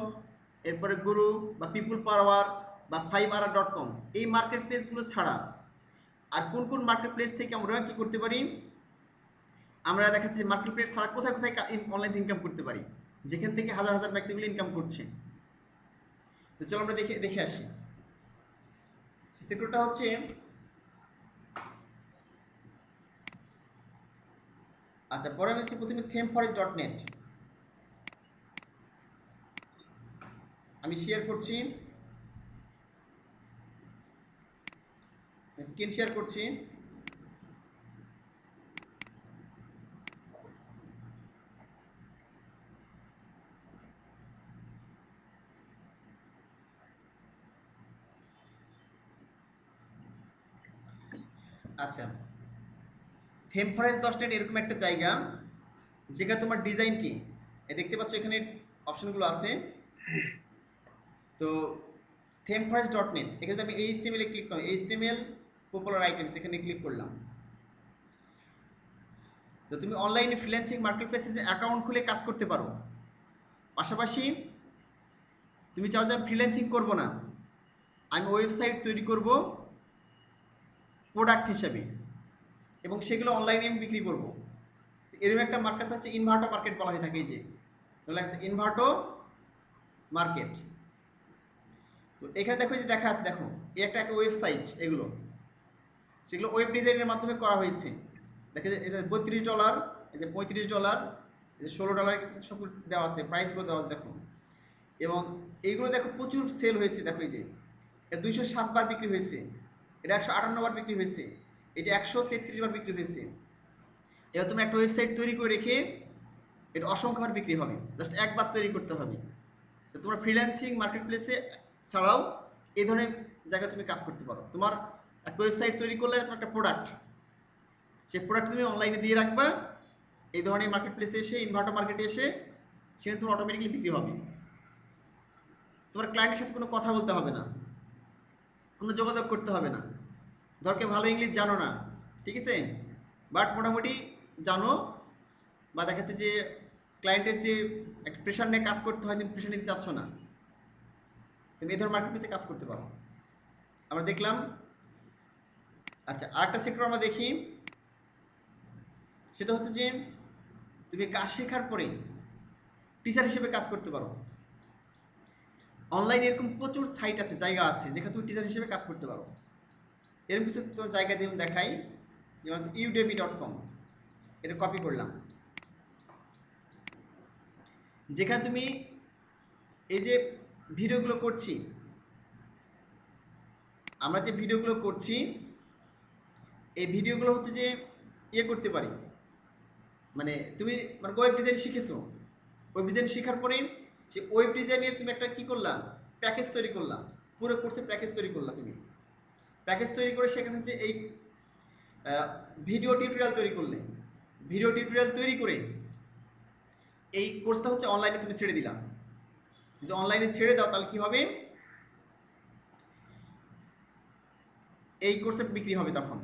এরপরে গুরু বা পিপুল পাওয়ার বা 5RR.com, এই মার্কেট প্লেসগুলো ছাড়া আর কোন কোন মার্কেট প্লেস থেকে আমরা কি করতে পারি, আমরা দেখাচ্ছি মার্কেট প্লেস ছাড়া কোথায় কোথায় অনলাইন ইনকাম করতে পারি, যেখান থেকে হাজার হাজার ব্যক্তিগুলো ইনকাম করছে। তো চলো আমরা দেখে দেখে আসি। সেক্টরটা হচ্ছে, আচ্ছা পরে আমি হচ্ছে প্রথমে ThemeForest.net, আমি শেয়ার করছি, স্ক্রিন শেয়ার করছি। আচ্ছা, ThemeForest.net এরকম একটা জায়গা যেখানে তোমার ডিজাইন কি, দেখতে পাচ্ছ এখানে অপশনগুলো আছে। তো ThemeForest.net, এখানে আমি HTML এ ক্লিক করলাম, HTML পপুলার আইটেমস, এখানে ক্লিক করলাম। তো তুমি অনলাইনে ফ্রিল্যান্সিং মার্কেটপ্লেসে যে অ্যাকাউন্ট খুলে কাজ করতে পারো, পাশাপাশি তুমি চাও যে আমি ফ্রিল্যান্সিং করবো না, আমি ওয়েবসাইট তৈরি করব প্রোডাক্ট হিসেবে এবং সেগুলো অনলাইনে আমি বিক্রি করব, এরকম একটা মার্কেট হচ্ছে ইনভার্টো মার্কেট বলা হয়ে থাকে। এই যে ইনভার্টো মার্কেট। তো এখানে দেখো যে দেখা আছে, দেখো এই একটা একটা ওয়েবসাইট, এগুলো সেগুলো ওয়েব ডিজাইনের মাধ্যমে করা হয়েছে। দেখে যে এটা $32, এই যে $35, এই যে $16 সব দেওয়া আছে, প্রাইসগুলো দেওয়া আছে দেখো। এবং এইগুলো দেখো প্রচুর সেল হয়েছে, দেখো এই যে এটা 207 বার বিক্রি হয়েছে, এটা 158 বার বিক্রি হয়েছে, এটা 133 বার বিক্রি হয়েছে। এবার তুমি একটা ওয়েবসাইট তৈরি করে রেখে এটা অসংখ্যবার বিক্রি হবে, জাস্ট একবার তৈরি করতে হবে। তো তোমার ফ্রিল্যান্সিং মার্কেট প্লেসে ছাড়াও এই ধরনের জায়গায় তুমি কাজ করতে পারো। তোমার একটা ওয়েবসাইট তৈরি করলে তোমার একটা প্রোডাক্ট, সেই প্রোডাক্ট তুমি অনলাইনে দিয়ে রাখবা, এই ধরনের মার্কেট প্লেসে এসে, ইনভার্টার মার্কেটে এসে সেখানে তোমার অটোমেটিকলি বিক্রি হবে। তোমার ক্লায়েন্টের সাথে কোনো কথা বলতে হবে না, কোনো যোগাযোগ করতে হবে না। ধর কেউ ভালো ইংলিশ জানো না, ঠিক আছে, বাট মোটামুটি জানো, বা দেখা যাচ্ছে যে ক্লায়েন্টের যে একটা প্রেশার নিয়ে কাজ করতে হয়, তুমি প্রেশার নিতে চাচ্ছ না, তুমি এই ধরনের মার্কেট প্লেসে কাজ করতে পারো। আমরা দেখলাম। আচ্ছা, আরেকটা সেক্টর আমরা দেখি, সেটা হচ্ছে যে তুমি কাজ শেখার পরে টিচার হিসেবে কাজ করতে পারো। অনলাইনে এরকম প্রচুর সাইট আছে, জায়গা আছে যেখানে তুমি টিচার হিসেবে কাজ করতে পারো। এরকম কিছু তোমার জায়গা দিয়ে দেখাই, যেমন udemy.com, এটা কপি করলাম। যেখানে তুমি এই যে ভিডিওগুলো করছি, আমরা যে ভিডিওগুলো করছি, এই ভিডিওগুলো হচ্ছে যে ইয়ে করতে পারি, মানে তুমি মানে ওয়েব ডিজাইন শিখেছো, ওয়েব ডিজাইন শেখার পরে সে ওয়েব ডিজাইনের তুমি একটা কি করলা, প্যাকেজ তৈরি করলা, পুরো কোর্সের প্যাকেজ তৈরি করলা। তুমি প্যাকেজ তৈরি করে সেখানে যে এই ভিডিও টিউটোরিয়াল তৈরি করলে, ভিডিও টিউটোরিয়াল তৈরি করে এই কোর্সটা হচ্ছে অনলাইনে তুমি ছেড়ে দিলাম। যদি অনলাইনে ছেড়ে দাও তাহলে কি হবে, এই কোর্সের বিক্রি হবে তখন।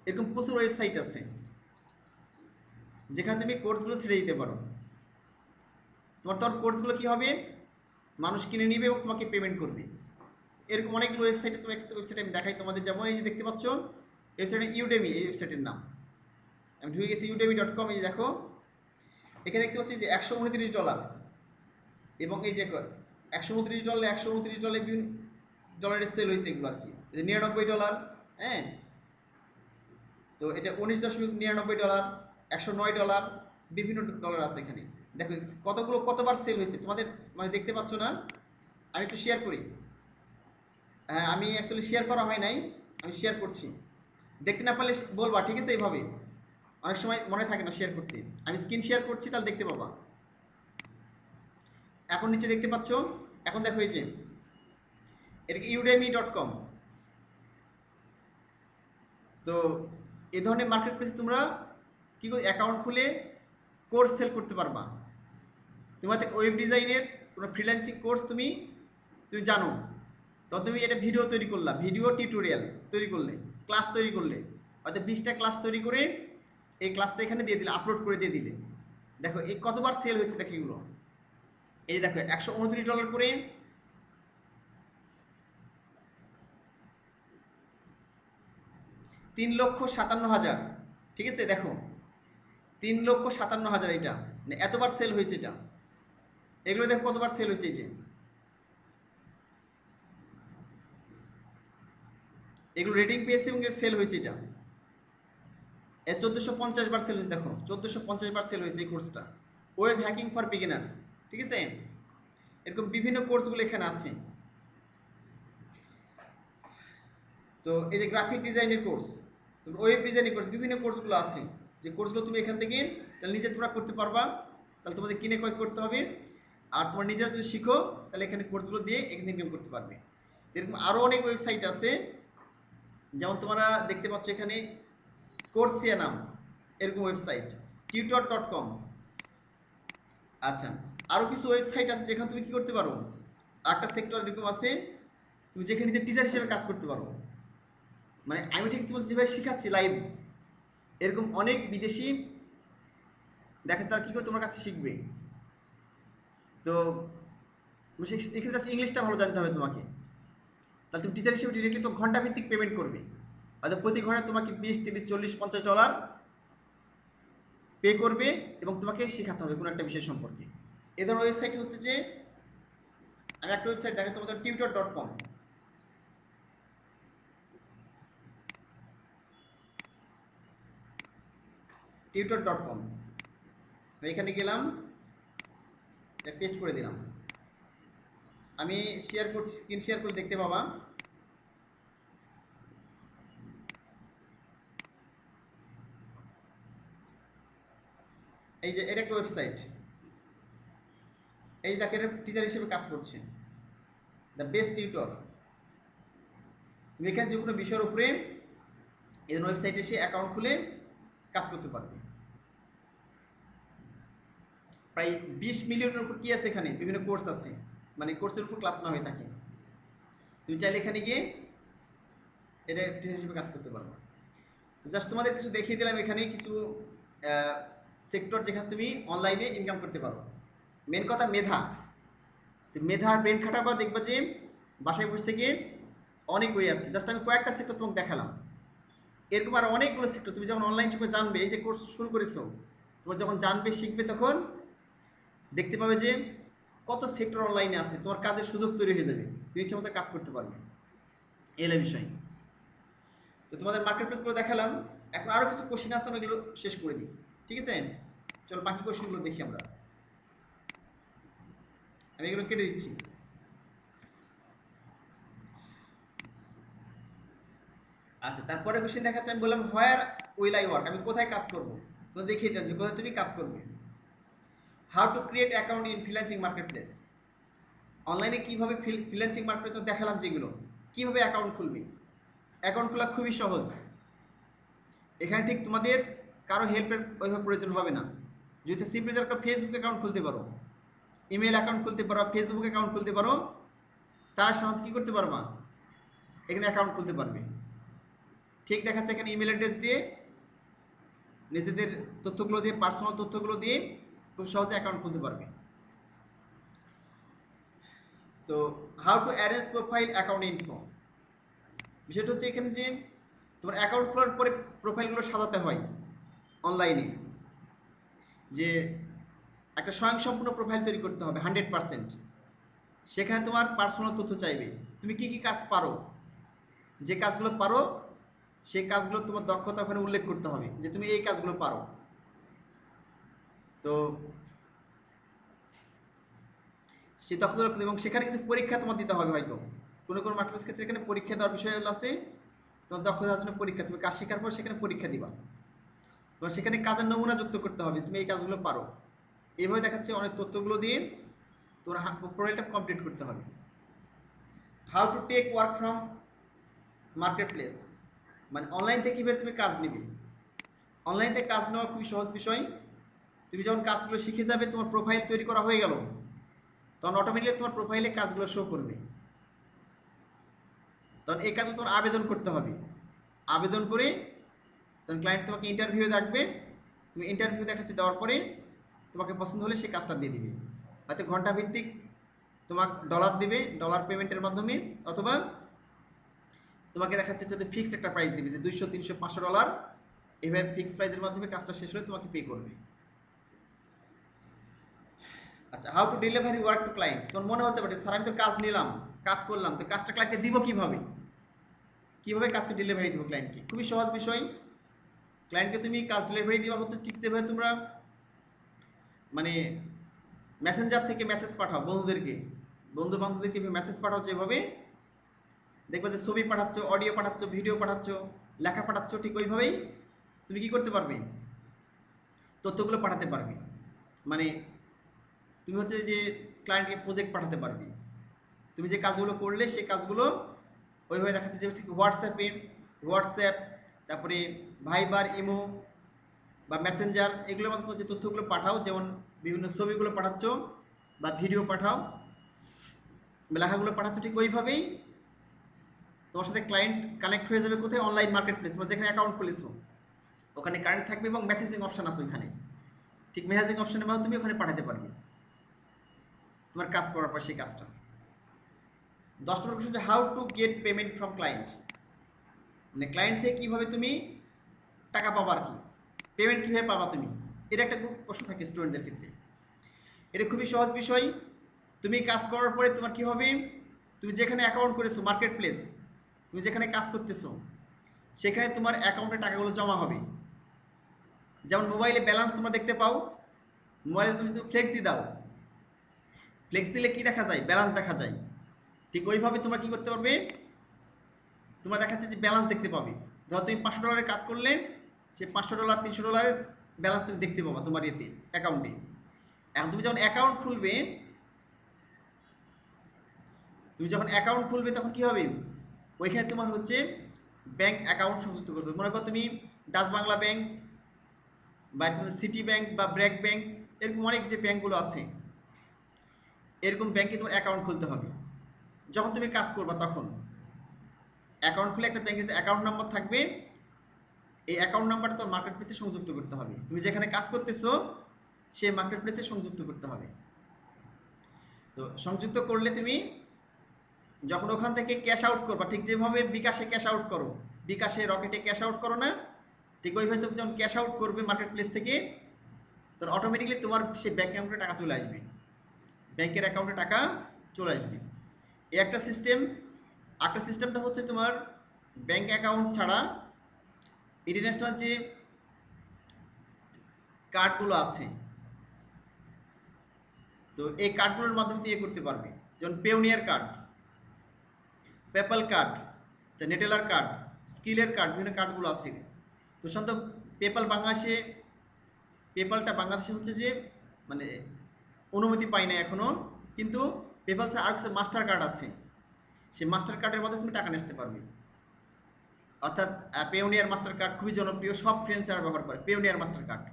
এরকম প্রচুর ওয়েবসাইট আছে যেখানে তুমি কোর্সগুলো ছেড়ে দিতে পারো। তোমার কোর্সগুলো কি হবে, মানুষ কিনে নিবে এবং তোমাকে পেমেন্ট করবে। এরকম অনেকগুলো ওয়েবসাইট আছে, একটা ওয়েবসাইট আমি দেখাই তোমাদের। যেমন এই যে দেখতে পাচ্ছ ওয়েবসাইটে ইউডেমি, এই ওয়েবসাইটের নাম। আমি ঢুকে গেছি udemy.com। এই দেখো এখানে দেখতে পাচ্ছি যে $129, এবং এই যে $129, $129 বিভিন্ন ডলারের সেল হয়েছে এগুলো আর কি। এই যে $99, হ্যাঁ, তো এটা $19.99, $109, বিভিন্ন ডলার আছে এখানে। দেখো কতগুলো কতবার সেল হয়েছে তোমাদের মানে দেখতে পাচ্ছ না। আমি একটু শেয়ার করি। হ্যাঁ, আমি অ্যাকচুয়ালি শেয়ার করা হয় নাই, আমি শেয়ার করছি। দেখতে না পারলে বলবা, ঠিক আছে? এইভাবে অনেক সময় মনে থাকে না শেয়ার করতে। আমি স্ক্রিন শেয়ার করছি, তাহলে দেখতে পাবা। এখন নিচে দেখতে পাচ্ছ, এখন দেখো এই যে এটাকে udemy.com। তো এই ধরনের মার্কেট প্লেসে তোমরা কি করে অ্যাকাউন্ট খুলে কোর্স সেল করতে পারবা। তোমাদের ওয়েব ডিজাইনের কোনো ফ্রিল্যান্সিং কোর্স তুমি তুমি জানো, তো তুমি এটা ভিডিও তৈরি করলা, ভিডিও টিউটোরিয়াল তৈরি করলে, ক্লাস তৈরি করলে, হয়তো 20টা ক্লাস তৈরি করে এই ক্লাসটা এখানে দিয়ে দিলে, আপলোড করে দিয়ে দিলে। দেখো এই কতবার সেল হয়েছে, দেখো এগুলো। এই দেখো $129 করে 3,57,000, ঠিক আছে? দেখো 3,57,000, এটা মানে এতবার সেল হয়েছে এটা। এগুলো দেখো কতবার সেল হয়েছে, এই যে এগুলো রেটিং পেয়েছে এবং সেল হয়েছে এটা। 1450 বার সেল হয়েছে, দেখো 1450 বার সেল হয়েছে এই কোর্সটা, ওয়েব হ্যাকিং ফর বিগিনার্স, ঠিক আছে? এরকম বিভিন্ন কোর্সগুলো এখানে আছে। তো এই যে গ্রাফিক ডিজাইনের কোর্স, ওয়েব ডিজাইনের কোর্স, বিভিন্ন কোর্সগুলো আছে, যে কোর্সগুলো তুমি এখান থেকে তাহলে নিজে তোমরা করতে পারবা। তাহলে তোমাদের কিনে ক্রয় করতে হবে, আর তোমার নিজেরা যদি শিখো তাহলে এখানে কোর্সগুলো দিয়ে এখানে ইনকাম করতে পারবে। এরকম আরও অনেক ওয়েবসাইট আছে, যেমন তোমরা দেখতে পাচ্ছ এখানে কোর্সিয়া নাম, এরকম ওয়েবসাইট, tutor.com। আচ্ছা, আরও কিছু ওয়েবসাইট আছে যেখানে তুমি কি করতে পারো, একটা সেক্টর এরকম আছে তুমি যেখানে নিজে টিচার হিসেবে কাজ করতে পারো। মানে আমি ঠিক তোমাদের যেভাবে শেখাচ্ছি লাইভ, এরকম অনেক বিদেশি দেখে তারা কী করে তোমার কাছে শিখবে। তো এখানে জাস্ট ইংলিশটা ভালো জানতে হবে তোমাকে। তাহলে তুমি টিচার হিসেবে ডিরেক্টলি তো ঘন্টা ভিত্তিক পেমেন্ট করবে, হয়তো প্রতি ঘন্টায় তোমাকে 20, 30, 40, $50 পে করবে এবং তোমাকে শেখাতে হবে কোনো একটা বিষয় সম্পর্কে। এ ধরনের ওয়েবসাইট হচ্ছে যে, আমি একটা ওয়েবসাইট দেখে তোমাদের tutor.com। tutor.com, এখানে গেলাম, এটা পেস্ট করে দিলাম। আমি শেয়ার করছি, স্ক্রিন শেয়ার করে দেখতে পাবা। এই যে এটা একটা ওয়েবসাইট, এই দেখে টিচার হিসেবে কাজ করছে, দ্য বেস্ট টিউটর। তুমি এখানে যে কোনো বিষয়ের উপরে এই ওয়েবসাইটে এসে অ্যাকাউন্ট খুলে কাজ করতে পারবে। প্রায় 20 মিলিয়নের উপর কি আছে এখানে, বিভিন্ন কোর্স আছে, মানে কোর্সের উপর ক্লাস না হয়ে থাকে। তুমি চাইলে এখানে গিয়ে এটা টিচার হিসেবে কাজ করতে পারবো। জাস্ট তোমাদের কিছু দেখিয়ে দিলাম, এখানে কিছু সেক্টর যেখানে তুমি অনলাইনে ইনকাম করতে পারো। মেন কথা মেধা, মেধা আর ব্রেন খাটাবা, দেখবা যে বাসায় বসে থেকে অনেক ওয়ে আছে। জাস্ট আমি কয়েকটা সেক্টর তোমাকে দেখালাম, এরকম আর অনেকগুলো সেক্টর তুমি যখন অনলাইন শিখবে জানবে, এই যে কোর্স শুরু করেছো, তোমার যখন জানবে শিখবে তখন দেখতে পাবে যে কত সেক্টর অনলাইনে আছে, তোমার কাজের সুযোগ তৈরি হয়ে যাবে, তুমি ইচ্ছে মতো কাজ করতে পারবে। এলো বিষয়। তো তোমাদের মার্কেট প্লেসগুলো দেখালাম, এখন আরও কিছু কোশ্চেন আছে, আমি এগুলো শেষ করে দিই, ঠিক আছে? চলো বাকি কোশ্চেনগুলো দেখি আমরা, আমি এগুলো কেটে দিচ্ছি। আচ্ছা, তারপরে কোশ্চেন দেখাচ্ছে, আমি বললাম হোয়ার উইল আই ওয়ার্ক, আমি কোথায় কাজ করব, তো দেখিয়ে দেন যে কোথায় তুমি কাজ করবে। How to create account in freelancing market place, অনলাইনে কীভাবে ফ্রিল্যান্সিং মার্কেট প্লেস দেখালাম যেগুলো, কীভাবে অ্যাকাউন্ট খুলবি। অ্যাকাউন্ট খোলা খুবই সহজ, এখানে ঠিক তোমাদের কারো হেল্পের ওইভাবে প্রয়োজন হবে না। যদি সিম্পলি একটা ফেসবুক অ্যাকাউন্ট খুলতে পারো, ইমেল অ্যাকাউন্ট খুলতে পারো, ফেসবুক অ্যাকাউন্ট খুলতে পারো, তার সাথে কী করতে পারবা, এখানে অ্যাকাউন্ট খুলতে পারবে। ঠিক দেখাচ্ছে এখানে ইমেল অ্যাড্রেস দিয়ে, নিজেদের তথ্যগুলো দিয়ে, পার্সোনাল তথ্যগুলো দিয়ে খুব সহজে অ্যাকাউন্ট খুলতে পারবে। তো how to arrange profile account info, বিষয়টা হচ্ছে এখানে যে তোমার অ্যাকাউন্ট খোলার পরে প্রোফাইলগুলো সাজাতে হয় অনলাইনে, যে একটা স্বয়ংসম্পূর্ণ প্রোফাইল তৈরি করতে হবে 100%। সেখানে তোমার পার্সোনাল তথ্য চাইবে, তুমি কি কি কাজ পারো, যে কাজগুলো পারো সেই কাজগুলো তোমার দক্ষতা ওখানে উল্লেখ করতে হবে যে তুমি এই কাজগুলো পারো। তো সে দক্ষতা, এবং সেখানে কিছু পরীক্ষা তোমার দিতে হবে, হয়তো কোনো কোনো মার্কেটের ক্ষেত্রে এখানে পরীক্ষা দেওয়ার বিষয় আছে, তোমার দক্ষতার জন্য পরীক্ষা, তুমি কাজ শেখার পর সেখানে পরীক্ষা দিবা, তোমার সেখানে কাজের নমুনা যুক্ত করতে হবে তুমি এই কাজগুলো পারো। এইভাবে দেখাচ্ছে অনেক তথ্যগুলো দিয়ে তোমার প্রোফাইলটা কমপ্লিট করতে হবে। How to take work from market place, মানে অনলাইন থেকে কীভাবে তুমি কাজ নিবে। অনলাইন থেকে কাজ নেওয়া খুবই সহজ বিষয়, তুমি যখন কাজগুলো শিখে যাবে, তোমার প্রোফাইল তৈরি করা হয়ে গেল, তখন অটোমেটিক্যালি তোমার প্রোফাইলে কাজগুলো শো করবে। তখন এই কাজে তোমার আবেদন করতে হবে, আবেদন করে তখন ক্লায়েন্ট তোমাকে ইন্টারভিউ ডাকবে, তুমি ইন্টারভিউ দেখাচ্ছে, দেওয়ার পরে তোমাকে পছন্দ হলে সেই কাজটা দিয়ে দিবে, হয়তো ঘন্টা ভিত্তিক তোমাকে ডলার দিবে, ডলার পেমেন্টের মাধ্যমে, অথবা তোমাকে দেখাচ্ছে যে ফিক্সড একটা প্রাইস দিবে যে 200, 300, $500, এভাবে ফিক্সড প্রাইসের মাধ্যমে কাজটা শেষ হলে তোমাকে পে করবে। আচ্ছা, how to delivery work to client, তোমার মনে হতে পারে স্যার আমি তো কাজ নিলাম, কাজ করলাম, তো কাজটা ক্লায়েন্টকে দিব কীভাবে, কীভাবে কাজকে ডেলিভারি দিব ক্লায়েন্টকে। খুবই সহজ বিষয়, ক্লায়েন্টকে তুমি কাজ ডেলিভারি দেওয়া হচ্ছে ঠিক যেভাবে তোমরা মানে মেসেঞ্জার থেকে মেসেজ পাঠাও বন্ধুদেরকে, বন্ধু বান্ধবদেরকে মেসেজ পাঠাও, যেভাবে দেখবে যে ছবি পাঠাচ্ছ, অডিও পাঠাচ্ছ, ভিডিও পাঠাচ্ছ, লেখা পাঠাচ্ছ, ঠিক ওইভাবেই তুমি কি করতে পারবে, তথ্যগুলো পাঠাতে পারবে। মানে তুমি হচ্ছে যে ক্লায়েন্টকে প্রজেক্ট পাঠাতে পারবে, তুমি যে কাজগুলো করলে সেই কাজগুলো ওইভাবে দেখাচ্ছে, যে হোয়াটসঅ্যাপ, তারপরে ভাইবার, ইমো বা মেসেঞ্জার, এগুলোর মাধ্যমে যে তথ্যগুলো পাঠাও, যেমন বিভিন্ন ছবিগুলো পাঠাচ্ছ বা ভিডিও পাঠাও, লেখাগুলো পাঠাচ্ছ, ঠিক ওইভাবেই তোমার সাথে ক্লায়েন্ট কানেক্ট হয়ে যাবে। কোথায়, অনলাইন মার্কেট প্লেস, তোমার যেখানে অ্যাকাউন্ট খুলেছো ওখানে কারেন্ট থাকবে, এবং মেসেজিং অপশান আছে ওইখানে, ঠিক মেসেজিং অপশানের মাধ্যমে তুমি ওখানে পাঠাতে পারবে তোমার কাজ করার পর সেই কাজটা। 10 number question, how to get payment from client, মানে ক্লায়েন্ট থেকে কীভাবে তুমি টাকা পাবা, আর কি পেমেন্ট কীভাবে পাবা তুমি, এটা একটা খুব প্রশ্ন থাকে স্টুডেন্টদের ক্ষেত্রে। এটা খুবই সহজ বিষয়, তুমি কাজ করার পরে তোমার কী হবে, তুমি যেখানে অ্যাকাউন্ট করেছো মার্কেট প্লেস, তুমি যেখানে কাজ করতেছো সেখানে তোমার অ্যাকাউন্টে টাকাগুলো জমা হবে। যেমন মোবাইলে ব্যালেন্স তোমরা দেখতে পাও, মোবাইলে তুমি যদি ফ্লেক্সি দাও, ফ্লেক্স দিলে কী দেখা যায়, ব্যালেন্স দেখা যায়, ঠিক ওইভাবে তোমরা কী করতে পারবে, তোমরা দেখাচ্ছে যে ব্যালেন্স দেখতে পাবে। ধরো তুমি $500 কাজ করলে, সেই $500, $300 ব্যালেন্স তুমি দেখতে পাবা তোমার এতে অ্যাকাউন্টে। এখন তুমি যখন অ্যাকাউন্ট খুলবে, তখন কী হবে, ওইখানে তোমার হচ্ছে ব্যাংক অ্যাকাউন্ট সংযুক্ত করতে হবে। মনে করো তুমি ডাচ বাংলা ব্যাংক বা সিটি ব্যাংক বা ব্র্যাক ব্যাংক, এরকম অনেক যে ব্যাংকগুলো আছে, এরকম ব্যাংকে তোমার অ্যাকাউন্ট খুলতে হবে। যখন তুমি কাজ করবা তখন অ্যাকাউন্ট খুলে একটা ব্যাংকের যে অ্যাকাউন্ট নাম্বার থাকবে, এই অ্যাকাউন্ট নাম্বারটা তোমার মার্কেট প্লেসে সংযুক্ত করতে হবে। তুমি যেখানে কাজ করতেছো সেই মার্কেট প্লেসে সংযুক্ত করতে হবে। তো সংযুক্ত করলে তুমি যখন ওখান থেকে ক্যাশ আউট করবা, ঠিক যেভাবে বিকাশে ক্যাশ আউট করো, বিকাশে রকেটে ক্যাশ আউট করো না, ঠিক ওইভাবে তুমি যখন ক্যাশ আউট করবে মার্কেট প্লেস থেকে, তখন অটোমেটিকলি তোমার সেই ব্যাঙ্ক অ্যাকাউন্টে টাকা চলে আসবে, ব্যাংকের অ্যাকাউন্টে টাকা চলে আসবে। এই একটা সিস্টেম। একটা সিস্টেমটা হচ্ছে তোমার ব্যাংক অ্যাকাউন্ট ছাড়া ইন্টারন্যাশনাল যে কার্ডগুলো আছে, তো এই কার্ডগুলোর মাধ্যমে তুমি করতে পারবে। যেমন Payoneer card, PayPal card, Neteller card, স্কিলের কার্ড, বিভিন্ন কার্ডগুলো আছে। তো সাধারণত পেপালটা বাংলাদেশে হচ্ছে যে মানে অনুমতি পায় না এখনো, কিন্তু পেপাল ছাড়া আর কিছু মাস্টার কার্ড আছে, সেই মাস্টার কার্ডের মাধ্যমে তুমি টাকা নিতে পারবে। অর্থাৎ পেওনিয়ার মাস্টার কার্ড খুবই জনপ্রিয়, সব ফ্রিল্যান্সাররা ব্যবহার করে পেওনিয়ার মাস্টার কার্ড।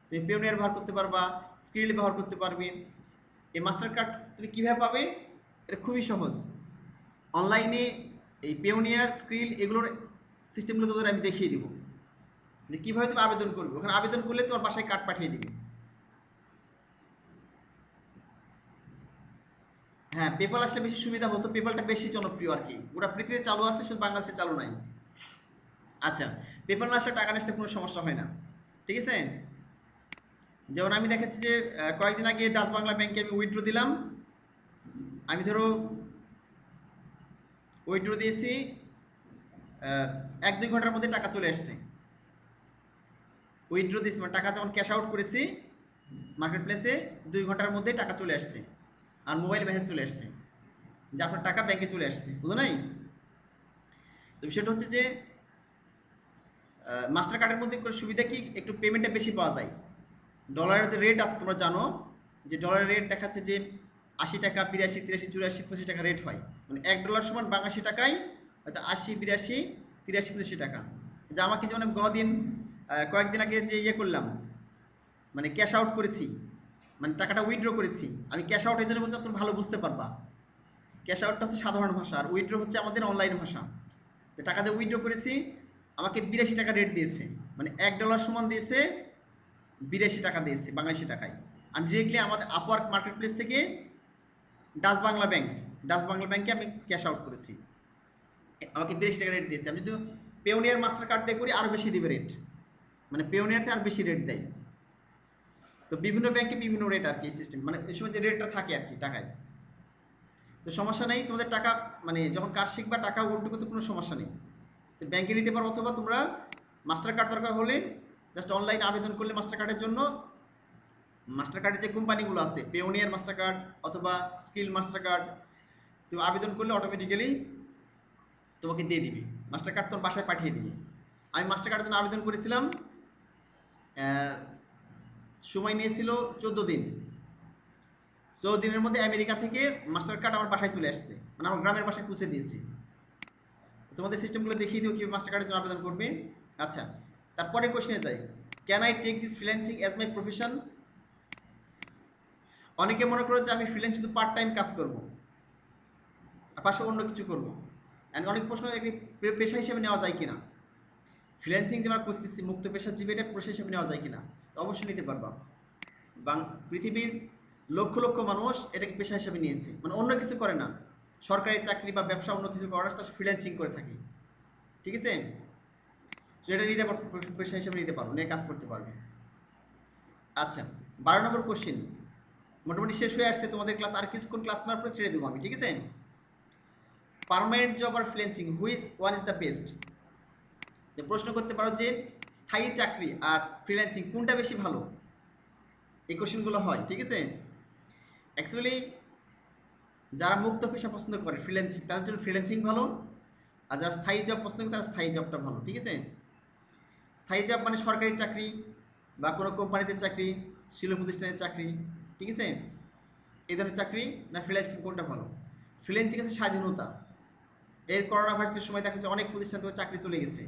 তুমি পেওনিয়ার ব্যবহার করতে পারবা, স্কিল ব্যবহার করতে পারবে। এই মাস্টার কার্ড তুমি কীভাবে পাবে? এটা খুবই সহজ। অনলাইনে এই পেওনিয়ার, স্কিল এগুলোর সিস্টেমগুলো তোমাদের আমি দেখিয়ে দিব যে কীভাবে তুমি আবেদন করবে। ওখানে আবেদন করলে তোমার বাসায় কার্ড পাঠিয়ে দিবে। হ্যাঁ, পেপাল আসলে বেশি সুবিধা হতো, পেপালটা বেশি জনপ্রিয় আর কি, গোটা পৃথিবীতে চালু আছে, শুধু বাংলাদেশে চালু নাই। আচ্ছা, পেপাল না আসলে টাকা নিতে কোনো সমস্যা হয় না, ঠিক আছে? যেমন আমি দেখাচ্ছি যে কয়েকদিন আগে ডাচ বাংলা ব্যাংকে আমি উইথড্র দিলাম। আমি ধরো উইথড্র দিয়েছি, 1-2 ঘন্টার মধ্যে টাকা চলে আসছে। উইথড্র দিয়েছি মানে টাকা যখন ক্যাশ আউট করেছি মার্কেট প্লেসে, 2 ঘন্টার মধ্যে টাকা চলে আসছে, আর মোবাইল মেসেজ চলে আসছে যে আপনার টাকা ব্যাংকে চলে আসছে, বুঝো নাই? তো বিষয়টা হচ্ছে যে মাস্টার কার্ডের মধ্যে সুবিধা কি, একটু পেমেন্টটা বেশি পাওয়া যায়। ডলারের যে রেট আছে তোমরা জানো যে ডলারের রেট দেখাচ্ছে যে 80 টাকা, 82, 83, 84, 25 টাকা রেট হয়, মানে $1 সমান 82 টাকায় হয়তো 80, 82, 83, 25 টাকা। যে আমাকে যেমন কয়েকদিন আগে যে করলাম, মানে ক্যাশ আউট করেছি, মানে টাকাটা উইথড্র করেছি, আমি ক্যাশ আউট এই জন্য বলছি তুমি ভালো বুঝতে পারবা। ক্যাশ আউটটা হচ্ছে সাধারণ ভাষা, আর উইথড্র হচ্ছে আমাদের অনলাইন ভাষা। তো টাকা দিয়ে উইথড্র করেছি, আমাকে 82 টাকা রেট দিয়েছে, মানে $1 সমান দিয়েছে 82 টাকা দিয়েছে বাংলাদেশি টাকায়। আমি ডিরেক্টলি আমাদের আপওয়ার্ক মার্কেট প্লেস থেকে ডাচ বাংলা ব্যাংকে আমি ক্যাশ আউট করেছি, আমাকে 82 টাকা রেট দিয়েছে। আমি যদি পেওনিয়ার মাস্টার কার্ড দিয়ে করি আরও বেশি দেবে রেট, মানে পেওনিয়ারতে আর বেশি রেট দেয়। তো বিভিন্ন ব্যাংকে বিভিন্ন রেট আর কি সিস্টেম, মানে এই সময় যে রেটটা থাকে আর কি টাকায়। তো সমস্যা নেই, তোমাদের টাকা মানে যখন কাজ শিখবা টাকা উল্টো করতে কোনো সমস্যা নেই। তো ব্যাংকে নিতে পারো, অথবা তোমরা মাস্টার কার্ড দরকার হলে জাস্ট অনলাইনে আবেদন করলে মাস্টার কার্ডের জন্য, মাস্টার কার্ডের যে কোম্পানিগুলো আছে পেওনিয়ার মাস্টার কার্ড অথবা স্কিল মাস্টার কার্ড, তুমি আবেদন করলে অটোমেটিক্যালি তোমাকে দিয়ে দিবি, মাস্টার কার্ড তোমার বাসায় পাঠিয়ে দিবি। আমি মাস্টার কার্ডের জন্য আবেদন করেছিলাম, সময় নিয়েছিল 14 দিন। 14 দিনের মধ্যে আমেরিকা থেকে মাস্টার কার্ড আমার বাসায় চলে আসছে, মানে আমার গ্রামের বাসায় পৌঁছে দিয়েছি। তোমাদের সিস্টেমগুলো দেখিয়ে দিও কীভাবে মাস্টার কার্ডের জন্য আবেদন করবে। আচ্ছা, তারপরে কোশ্চেনে যাই, can I take this freelancing as my profession? অনেকে মনে করে যে আমি ফ্রিল্যান্স শুধু পার্ট টাইম কাজ করব, আর পাশে অন্য কিছু করবো। অ্যান্ড অনেক প্রশ্ন পেশা হিসেবে নেওয়া যায় কিনা, ফ্রিল্যান্সিং যে আমরা করতেছি মুক্ত পেশাজীবী, এটা পেশা হিসেবে নেওয়া যায় কিনা? অবশ্যই নিতে পারবা। পৃথিবীর লক্ষ লক্ষ মানুষ এটাকে পেশা হিসেবে নিয়েছে, মানে অন্য কিছু করে না, সরকারি চাকরি বা ব্যবসা অন্য কিছু করার তার ফ্রিল্যান্সিং করে থাকে, ঠিক আছে? সেটা নিতে পেশা হিসেবে নিতে পারবো, নিয়ে কাজ করতে পারবে। আচ্ছা, 12 নম্বর কোশ্চেন মোটামুটি শেষ হয়ে আসছে তোমাদের ক্লাস, আর কিছুক্ষণ ক্লাস নেওয়ার পরে ছেড়ে দেবো আমি, ঠিক আছে? পার্মানেন্ট জব আর freelancing, which one is the best? প্রশ্ন করতে পারো যে স্থায়ী চাকরি আর ফ্রিল্যান্সিং কোনটা বেশি ভালো, এই কোশ্চেনগুলো হয়, ঠিক আছে? অ্যাকচুয়ালি যারা মুক্ত পেশা পছন্দ করে ফ্রিল্যান্সিং, তাদের জন্য ফ্রিল্যান্সিং ভালো, আর যারা স্থায়ী জব পছন্দ করে তারা স্থায়ী জবটা ভালো, ঠিক আছে? স্থায়ী জব মানে সরকারি চাকরি বা কোনো কোম্পানিতে চাকরি, শিল্প প্রতিষ্ঠানের চাকরি, ঠিক আছে? এই ধরনের চাকরি না ফ্রিল্যান্সিং কোনটা ভালো? ফ্রিল্যান্সিং আছে স্বাধীনতা। এই করোনা ভাইরাসের সময় দেখা যাচ্ছে অনেক প্রতিষ্ঠান থেকে চাকরি চলে গেছে,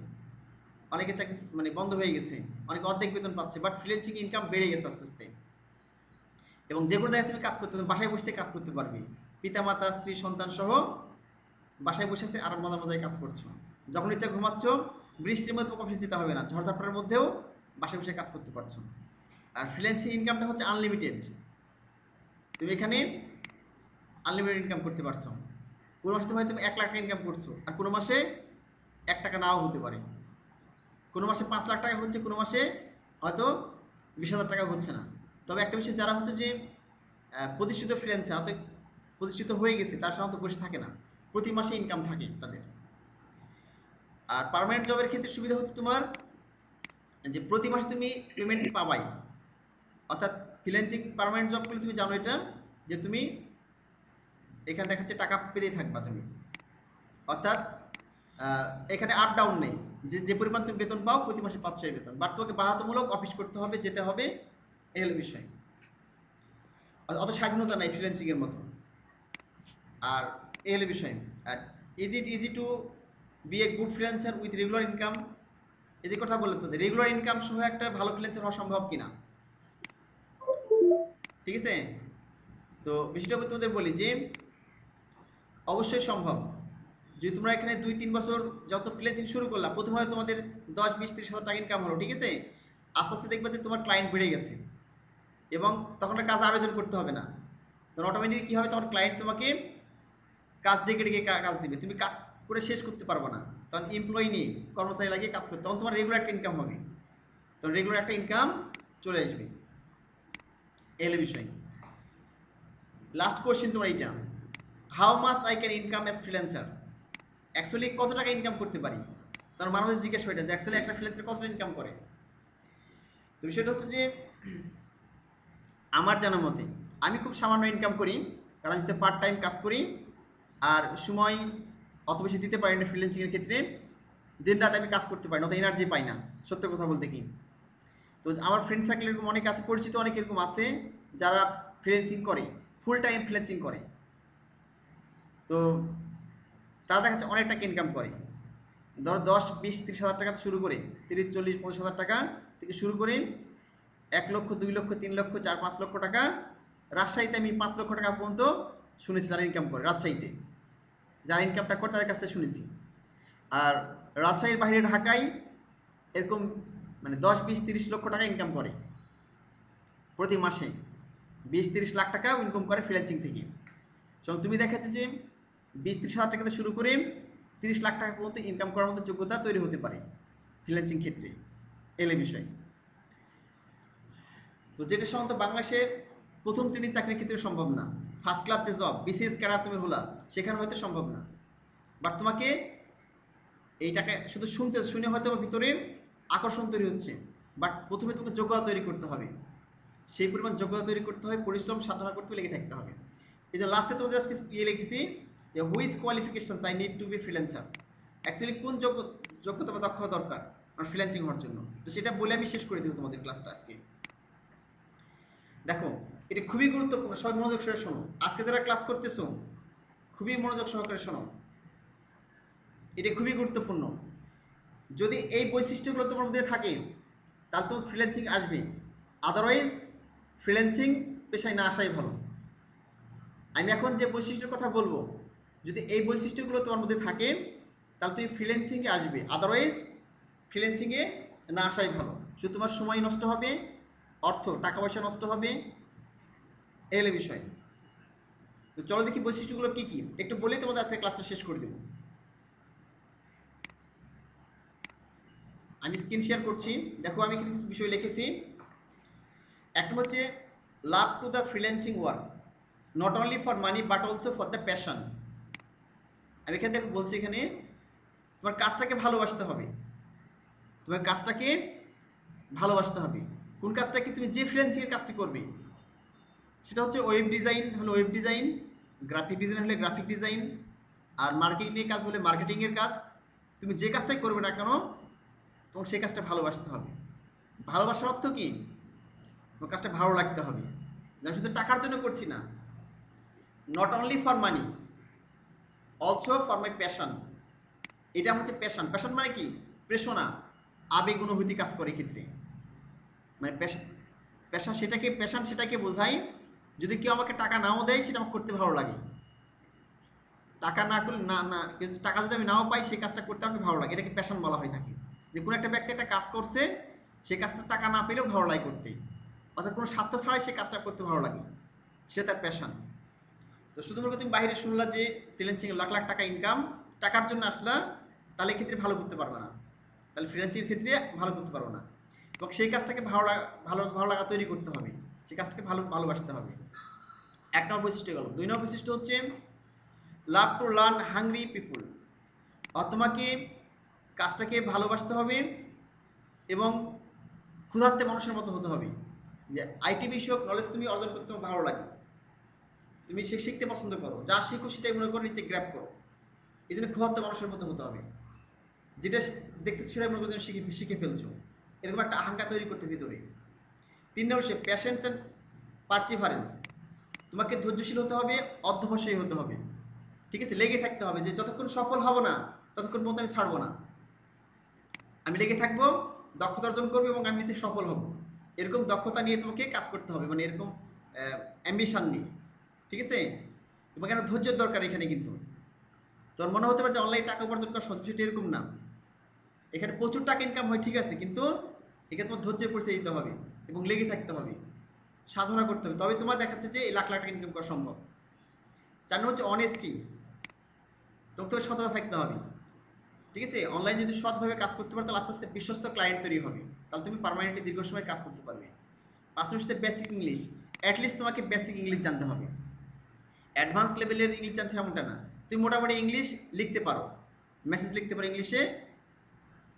অনেকের চাকরি মানে বন্ধ হয়ে গেছে, অনেকে অর্ধেক বেতন পাচ্ছে, বাট ফ্রিল্যান্সিং ইনকাম বেড়ে গেছে আস্তে আস্তে। এবং যে কোনো জায়গায় তুমি কাজ করতে, তুমি বাসায় বসে কাজ করতে পারবে, পিতামাতা, স্ত্রী, সন্তান সহ বাসায় বসে আছে আর মজা মজায় কাজ করছো, যখন ইচ্ছা ঘুমাচ্ছ, বৃষ্টির মধ্যে তোমাকে অফিসে যেতে হবে না, ঝড়ঝাপটার মধ্যেও বাসে বসে কাজ করতে পারছো। আর ফ্রিল্যান্সিং ইনকামটা হচ্ছে আনলিমিটেড, তুমি এখানে আনলিমিটেড ইনকাম করতে পারছো। কোনো মাসে হয়তো তুমি 1 লাখ টাকা ইনকাম করছো, আর কোনো মাসে 1 টাকা নাও হতে পারে, কোনো মাসে 5 লাখ টাকা হচ্ছে, কোনো মাসে হয়তো 20,000 টাকা হচ্ছে না। তবে একটা বিষয়, যারা হচ্ছে যে প্রতিষ্ঠিত ফ্রিল্যান্সার, হয়তো প্রতিষ্ঠিত হয়ে গেছে, তার সাধারণত বসে থাকে না, প্রতি মাসে ইনকাম থাকে তাদের। আর পার্মানেন্ট জবের ক্ষেত্রে সুবিধা হচ্ছে তোমার যে প্রতি মাসে তুমি পেমেন্ট পাবাই। অর্থাৎ ফ্রিল্যান্সিং পার্মানেন্ট জব করলে তুমি জানো এটা, যে তুমি এখানে দেখাচ্ছে টাকা পেতেই থাকবা তুমি। অর্থাৎ এখানে আপ ডাউন নেই, যে যে পরিমাণ তুমি বেতন পাও প্রতি মাসে পাচ্ছ এই বেতন, বাট তোমাকে বাধ্যতামূলক অফিস করতে হবে, যেতে হবে, এই হলো বিষয়। অত স্বাধীনতা নাই ফ্রিল্যান্সিং এর মতো। আর এই হলো বিষয়। আর is it easy to be a good freelancer with regular income, এদের কথা বলতে হবে, রেগুলার ইনকাম সহ একটা ভালো ফ্রিল্যান্সার হওয়া সম্ভব কিনা, ঠিক আছে? তো বিষয়টা তোমাদের বলি যে অবশ্যই সম্ভব। যদি তোমরা এখানে 2-3 বছর যত ফ্রিল্যান্সিং শুরু করলা, প্রথমে হয়তো তোমাদের 10-20-30 হাজার টাকা ইনকাম হলো, ঠিক আছে? আস্তে আস্তে দেখবে যে তোমার ক্লায়েন্ট বেড়ে গেছে, এবং তখন আর কাজ আবেদন করতে হবে না। তখন অটোমেটিক কী হবে, তখন ক্লায়েন্ট তোমাকে কাজ ডেকে ডেকে কাজ দিবে, তুমি কাজ করে শেষ করতে পারবে না, তখন এমপ্লয়ি নিয়ে কর্মচারী লাগিয়ে কাজ করতে, তখন তোমার রেগুলার একটা ইনকাম হবে, তখন রেগুলার একটা ইনকাম চলে আসবে, এই হলো বিষয়। লাস্ট কোশ্চেন তোমার এইটা, how much I can income as freelancer, actually কত টাকা ইনকাম করতে পারি, তার মানুষ জিজ্ঞেস করে যে অ্যাকচুয়ালি একটা ফ্রিল্যান্সার কত ইনকাম করে। তো বিষয়টা হচ্ছে যে আমার জানার মতে আমি খুব সামান্য ইনকাম করি, কারণ আমি পার্ট টাইম কাজ করি, আর সময় অত বেশি দিতে পারি না ফ্রিল্যান্সিংয়ের ক্ষেত্রে, দিন রাত আমি কাজ করতে পারি না, অত এনার্জি পাই না, সত্য কথা বলতে কি। তো আমার ফ্রেন্ড সার্কেল এরকম অনেক আছে, পরিচিত অনেক এরকম আছে যারা ফ্রিল্যান্সিং করে, ফুল টাইম ফ্রিল্যান্সিং করে। তো তারা দেখা যাচ্ছে অনেক টাকা ইনকাম করে, ধরো 10-20-30 হাজার টাকা শুরু করে, 30-40-50 হাজার টাকা থেকে শুরু করে 1 লক্ষ, 2 লক্ষ, 3 লক্ষ, 4-5 লক্ষ টাকা। রাজশাহীতে আমি 5 লক্ষ টাকা পর্যন্ত শুনেছি যারা ইনকাম করে, রাজশাহীতে যারা ইনকামটা করে তাদের কাছ থেকে শুনেছি। আর রাজশাহীর বাইরে ঢাকায় এরকম মানে 10-20-30 লক্ষ টাকা ইনকাম করে প্রতি মাসে, 20-30 লাখ টাকা ইনকাম করে ফ্রিল্যান্সিং থেকে। সুতরাং তুমি দেখাচ্ছে যে 20-30 হাজার টাকা থেকে শুরু করে 30 লাখ টাকা পর্যন্ত ইনকাম করার মতো যোগ্যতা তৈরি হতে পারে ফ্রিল্যান্সিং ক্ষেত্রে, এলে বিষয়। তো যেটা সাধারণত বাংলাদেশে প্রথম শ্রেণীর চাকরির ক্ষেত্রে সম্ভব না, ফার্স্ট ক্লাস যে জব বিসিএস ক্যাডার তুমি হলা, সেখানে হয়তো সম্ভব না, বাট তোমাকে এই টাকা শুধু শুনে হয়তো ভিতরে আকর্ষণ তৈরি হচ্ছে, বাট প্রথমে তোমাকে যোগ্যতা তৈরি করতে হবে, সেই পরিমাণ যোগ্যতা তৈরি করতে হয়, পরিশ্রম সাধনা করতে লেগে থাকতে হবে। এই যে লাস্টে তোমাদের আজকে লিখেছি যে which qualifications I need to be freelancer, actually কোন যোগ্যতা বা দক্ষতা দরকার আমার ফ্রিল্যান্সিং হওয়ার জন্য, তো সেটা বলে আমি শেষ করে দেবো তোমাদের ক্লাসটা আজকে। দেখো এটা খুবই গুরুত্বপূর্ণ, সবাই মনোযোগ সহকারে শোনো, আজকে যারা ক্লাস করতেছো খুবই মনোযোগ সহকারে শোনো, এটা খুবই গুরুত্বপূর্ণ। যদি এই বৈশিষ্ট্যগুলো তোমার মধ্যে থাকে তাহলে তো ফ্রিল্যান্সিং আসবে, আদারওয়াইজ ফ্রিল্যান্সিং পেশায় না আসাই ভালো। আমি এখন যে বৈশিষ্ট্যের কথা বলবো, যদি এই বৈশিষ্ট্যগুলো তোমার মধ্যে থাকে তাহলে তুমি ফ্রিল্যান্সিংয়ে আসবে, আদারওয়াইজ ফ্রিল্যান্সিংয়ে না আসাই ভালো। শুধু তোমার সময় নষ্ট হবে, অর্থ টাকা পয়সা নষ্ট হবে, এই হলো বিষয়। তো চলো দেখি বৈশিষ্ট্যগুলো কী কী, একটু বলেই তোমাদের আজকে ক্লাসটা শেষ করে দেবো। আমি স্ক্রিন শেয়ার করছি, দেখো আমি কিছু বিষয় লিখেছি। একটা হচ্ছে love to the freelancing work, not only for money but also for the passion. আমি এখান থেকে বলছি, এখানে তোমার কাজটাকে ভালোবাসতে হবে, তোমার কাজটাকে ভালোবাসতে হবে। কোন কাজটা কি, তুমি যে ফ্রিল্যান্সিংয়ের কাজটি করবে সেটা হচ্ছে ওয়েব ডিজাইন হলো ওয়েব ডিজাইন, গ্রাফিক ডিজাইন হলে গ্রাফিক ডিজাইন, আর মার্কেটিংয়ের কাজ হলে মার্কেটিংয়ের কাজ। তুমি যে কাজটাই করবে না কেন তোমার সেই কাজটা ভালোবাসতে হবে। ভালোবাসার অর্থ কি, তোমার কাজটা ভালো লাগতে হবে, আমি শুধু টাকার জন্য করছি না, not only for money also for my passion. এটা হচ্ছে প্যাশন। প্যাশন মানে কি, প্রেষণা, আবেগ অনুভূতি কাজ করে ক্ষেত্রে, মানে প্যাশন সেটাকে বোঝাই যদি কেউ আমাকে টাকা নাও দেয় সেটা আমার করতে ভালো লাগে, টাকা না করলে না না টাকা যদি আমি নাও পাই সেই কাজটা করতে আমাকে ভালো লাগে, এটাকে প্যাশন বলা হয়ে থাকে। যে কোনো একটা ব্যক্তি একটা কাজ করছে, সেই কাজটা টাকা না পেলেও ভালো লাগে করতে, অর্থাৎ কোনো স্বার্থ ছাড়াই সেই কাজটা করতে ভালো লাগে, সে তার প্যাশন। তো শুধুমাত্র তুমি বাইরে শুনলা যে ফ্রিল্যান্সিং লাখ লাখ টাকা ইনকাম, টাকার জন্য আসলা, তাহলে ক্ষেত্রে ভালো করতে পারবে না, তাহলে ফ্রিল্যান্সিং এর ক্ষেত্রে ভালো করতে পারবো না। এবং সেই কাজটাকে ভালো লাগা তৈরি করতে হবে, সেই কাজটাকে ভালোবাসতে হবে। এক নম্বর বৈশিষ্ট্য গেল। 2 নম্বর বৈশিষ্ট্য হচ্ছে লাভ টু লার্ন হাংরি পিপুল। তোমাকে কাজটাকে ভালোবাসতে হবে এবং ক্ষুধার্তে মানুষের মতো হতে হবে, যে আইটি বিষয়ক নলেজ তুমি অর্জন করতে ভালো লাগে, তুমি সে শিখতে পছন্দ করো, যা শিখো সেটাই মনে করো নিচে গ্র্যাব করো, এই জন্য ক্ষুধার্ত মানুষের মতো হতে হবে, যেটা দেখতেছো সেটাই মনে করো শিখে শিখে ফেলছো, এরকম একটা আকাঙ্ক্ষা তৈরি করতে ভিতরে। 3 নম্বর সে প্যাশেন্স অ্যান্ড পারসিভারেন্স। তোমাকে ধৈর্যশীল হতে হবে, অধ্যবসায়ী হতে হবে, ঠিক আছে, লেগে থাকতে হবে, যে যতক্ষণ সফল হব না ততক্ষণ পর্যন্ত আমি ছাড়বো না, আমি লেগে থাকবো, দক্ষতা অর্জন করবো এবং আমি নিজে সফল হব, এরকম দক্ষতা নিয়ে তোমাকে কাজ করতে হবে, মানে এরকম অ্যাম্বিশন নিয়ে, ঠিক আছে। এবং একটা ধৈর্যের দরকার এখানে। কিন্তু তোমার মনে হতে পারে যে অনলাইন টাকা উপার্জন করা সহজ, সেটা এরকম না। এখানে প্রচুর টাকা ইনকাম হয় ঠিক আছে, কিন্তু এখানে তোমার ধৈর্যের পরিচয় দিতে হবে এবং লেগে থাকতে হবে, সাধনা করতে হবে, তবে তোমার দেখাচ্ছে যে এই লাখ লাখ টাকা ইনকাম করা সম্ভব। 4 নম্বর হচ্ছে অনেস্টি। তোমাকে সততা থাকতে হবে, ঠিক আছে। অনলাইন যদি সৎভাবে কাজ করতে পারো তাহলে আস্তে আস্তে বিশ্বস্ত ক্লায়েন্ট তৈরি হবে, তাহলে তুমি পার্মানেন্টলি দীর্ঘ সময় কাজ করতে পারবে। 5 নম্বর হচ্ছে বেসিক ইংলিশ। অ্যাটলিস্ট তোমাকে বেসিক ইংলিশ জানতে হবে, অ্যাডভান্স লেভেলের ইংলিশ জানতে হবে এমনটা না, তুমি মোটামুটি ইংলিশ লিখতে পারো, মেসেজ লিখতে পারো ইংলিশে,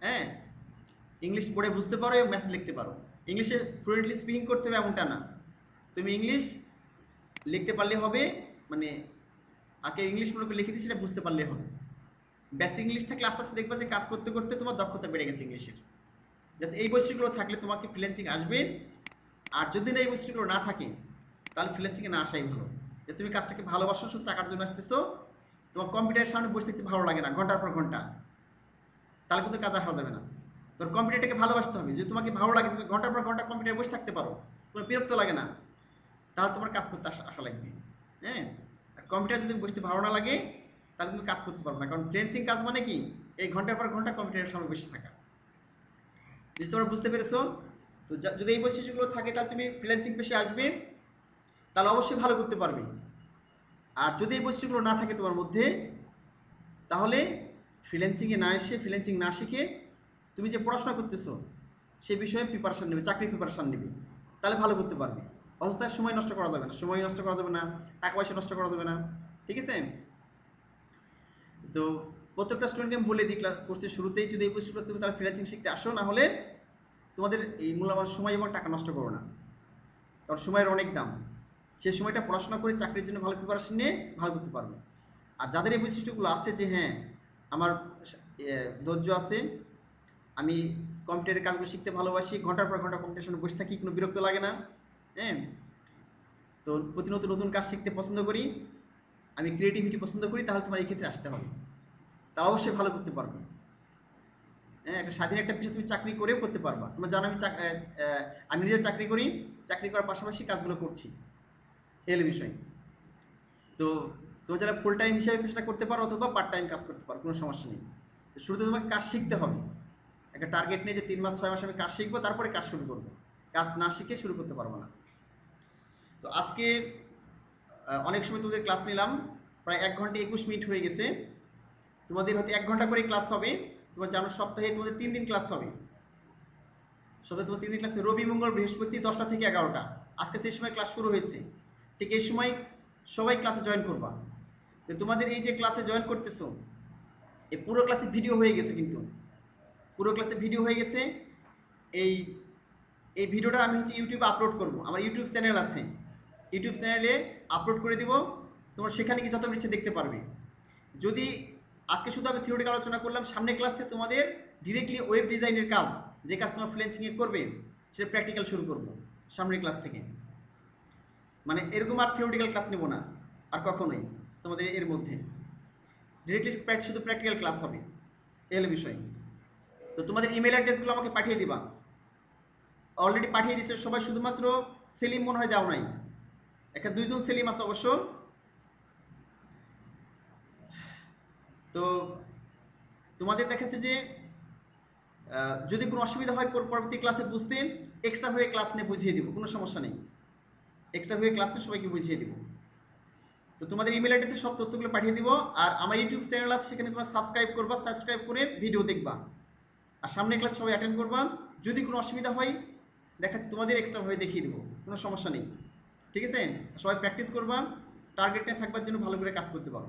হ্যাঁ, ইংলিশ পড়ে বুঝতে পারো এবং মেসেজ লিখতে পারো। ইংলিশে ফ্লুয়েন্টলি স্পিকিং করতে হবে এমনটা না, তুমি ইংলিশ লিখতে পারলে হবে, মানে আগে ইংলিশ মনে করে লিখে দিই সেটা বুঝতে পারলে হবে। বেসিক ইংলিশ থাকলে আস্তে আস্তে দেখবা যে কাজ করতে করতে তোমার দক্ষতা বেড়ে গেছে ইংলিশের। জাস্ট এই বৈশিষ্ট্যগুলো থাকলে তোমাকে ফ্রিল্যান্সিং আসবে। আর যদি না এই বৈশিষ্ট্যগুলো না থাকে তাহলে ফ্রিল্যান্সিংয়ে না আসাই ভালো। যে তুমি কাজটাকে ভালোবাসো, শুধু টাকার জন্য আসতেছো, তোমার কম্পিউটারের সামনে বসে থাকতে ভালো লাগে না ঘন্টার পর ঘন্টা, তাহলে কিন্তু কাজ আসা যাবে না। তোর কম্পিউটারটাকে ভালোবাসতে হবে, যদি তোমাকে ভালো লাগে তুমি ঘন্টার পর ঘন্টা কম্পিউটারে বসে থাকতে পারো, কোনো বিরক্ত লাগে না, তাহলে তোমার কাজ করতে আসা লাগবে। হ্যাঁ, আর কম্পিউটার যদি বসতে ভালো না লাগে তাহলে তুমি কাজ করতে পারবে না, কারণ ফ্রিল্যান্সিং কাজ মানে কি এই ঘন্টার পর ঘন্টা কম্পিউটারের সামনে বসে থাকা। যদি তোমরা বুঝতে পেরেছো, তো যদি এই বৈশিষ্ট্যগুলো থাকে তাহলে তুমি ফ্রিল্যান্সিং পেশে আসবে, তাহলে অবশ্যই ভালো করতে পারবে। আর যদি এই বৈশিষ্ট্যগুলো না থাকে তোমার মধ্যে, তাহলে ফ্রিল্যান্সিংয়ে না এসে, ফ্রিল্যান্সিং না শিখে তুমি যে পড়াশোনা করতেছো সে বিষয়ে প্রিপারেশান নেবে, চাকরির প্রিপারেশান নেবে, তাহলে ভালো করতে পারবে। অবস্থায় সময় নষ্ট করা যাবে না, সময় নষ্ট করা যাবে না, টাকা পয়সা নষ্ট করা যাবে না, ঠিক আছে। তো প্রত্যেকটা স্টুডেন্টকে আমি বলে দিই কোর্সের শুরুতেই, যদি এই বৈশিষ্ট্য তুমি তারা ফ্রিল্যান্সিং শিখতে আসো, না হলে তোমাদের এই মূল্যবান সময় এবং টাকা নষ্ট করো না, কারণ সময়ের অনেক দাম। সেই সময়টা পড়াশোনা করে চাকরির জন্য ভালো প্রিপারেশন নিয়ে ভালো করতে পারবে। আর যাদের এই বৈশিষ্ট্যগুলো আছে যে হ্যাঁ আমার ধৈর্য আছে, আমি কম্পিউটারের কাজগুলো শিখতে ভালোবাসি, ঘন্টার পর ঘন্টা কম্পিউটারের সামনে বসে থাকি, কোনো বিরক্ত লাগে না, হ্যাঁ, তো প্রতি নতুন নতুন কাজ শিখতে পছন্দ করি, আমি ক্রিয়েটিভিটি পছন্দ করি, তাহলে তোমার এই ক্ষেত্রে আসতে হবে, তা অবশ্যই ভালো করতে পারবে। হ্যাঁ, একটা স্বাধীন একটা পেশা তুমি চাকরি করেও করতে পারবা। তোমরা জানো আমি নিজেও চাকরি করি, চাকরি করার পাশাপাশি কাজগুলো করছি, এই হলো বিষয়। তো তুমি যারা ফুল টাইম হিসাবে পেশাটা করতে পারো অথবা পার্ট টাইম কাজ করতে পারো, কোনো সমস্যা নেই। তো শুরুতে তোমাকে কাজ শিখতে হবে, একটা টার্গেট নিয়ে যে 3 মাস 6 মাস আমি কাজ শিখবো তারপরে কাজ শুরু করবো, কাজ না শিখে শুরু করতে পারবো না। তো আজকে অনেক সময় তোমাদের ক্লাস নিলাম, প্রায় 1 ঘন্টা 21 মিনিট হয়ে গেছে। তোমাদের হয়তো 1 ঘন্টা করে ক্লাস হবে, তোমার জানো সপ্তাহে তোমাদের 3 দিন ক্লাস হবে, সপ্তাহে তোমার 3 দিন ক্লাস, রবি মঙ্গল বৃহস্পতি 10টা থেকে 11টা। আজকে সেই সময় ক্লাস শুরু হয়েছে, ঠিক এই সময় সবাই ক্লাসে জয়েন করবা। তো তোমাদের এই যে ক্লাসে জয়েন করতেছো, এই পুরো ক্লাসে ভিডিও হয়ে গেছে, কিন্তু পুরো ক্লাসে ভিডিও হয়ে গেছে। এই এই ভিডিওটা আমি হচ্ছে ইউটিউবে আপলোড করব, আমার ইউটিউব চ্যানেল আছে, ইউটিউব চ্যানেলে আপলোড করে দিব, তোমরা সেখানে কি যত ইচ্ছে দেখতে পারবে। যদি আজকে শুধু আমি থিওরিটিক্যাল আলোচনা করলাম, সামনে ক্লাসে তোমাদের ডিরেক্টলি ওয়েব ডিজাইনের কাজ, যে কাজ তোমার ফ্রিল্যান্সিংয়ে করবে সেটা প্র্যাকটিক্যাল শুরু করব সামনের ক্লাস থেকে। মানে এরকম আর থিওরিটিক্যাল ক্লাস নেব না আর কখনোই তোমাদের এর মধ্যে, ডিরেক্টলি শুধু প্র্যাকটিক্যাল ক্লাস হবে, এই হলো বিষয়। তো তোমাদের ইমেল অ্যাড্রেসগুলো আমাকে পাঠিয়ে দিবা, অলরেডি পাঠিয়ে দিচ্ছে সবাই, শুধুমাত্র সেলিম মনে হয় দাও নাই, একটা 2 জন সেলিম আছে অবশ্য। তো তোমাদের দেখাচ্ছে যে যদি কোনো অসুবিধা হয় পরবর্তী ক্লাসে বুঝতে এক্সট্রা হয়ে ক্লাস নিয়ে বুঝিয়ে দিব, কোনো সমস্যা নেই। এক্সট্রা হয়ে ক্লাসে সবাইকে বুঝিয়ে দিব। তো তোমাদের ইমেল অ্যাড্রেসে সব তথ্যগুলো পাঠিয়ে দিব। আর আমার ইউটিউব চ্যানেল আছে, সেখানে তোমরা সাবস্ক্রাইব করবা, সাবস্ক্রাইব করে ভিডিও দেখবা। আর সামনে ক্লাস সবাই অ্যাটেন্ড করবা। যদি কোনো অসুবিধা হয় দেখা যাচ্ছে তোমাদের এক্সট্রাভাবে দেখিয়ে দেবো, কোনো সমস্যা নেই। ঠিক আছে? সবাই প্র্যাকটিস করবা, টার্গেট নিয়ে থাকবার জন্য ভালো করে কাজ করতে পারো।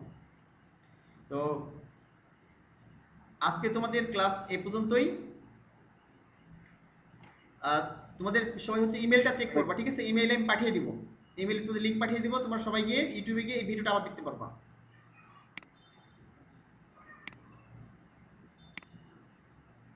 তো আজকে তোমাদের ক্লাস এ পর্যন্তই। তোমাদের সবাই হচ্ছে ইমেলটা চেক করবা, ঠিক আছে? ইমেইলে আমি পাঠিয়ে দিব, ইমেইলে তোমাদের লিঙ্ক পাঠিয়ে দিব, তোমরা সবাই গিয়ে ইউটিউবে গিয়ে এই ভিডিওটা আবার দেখতে পারবা।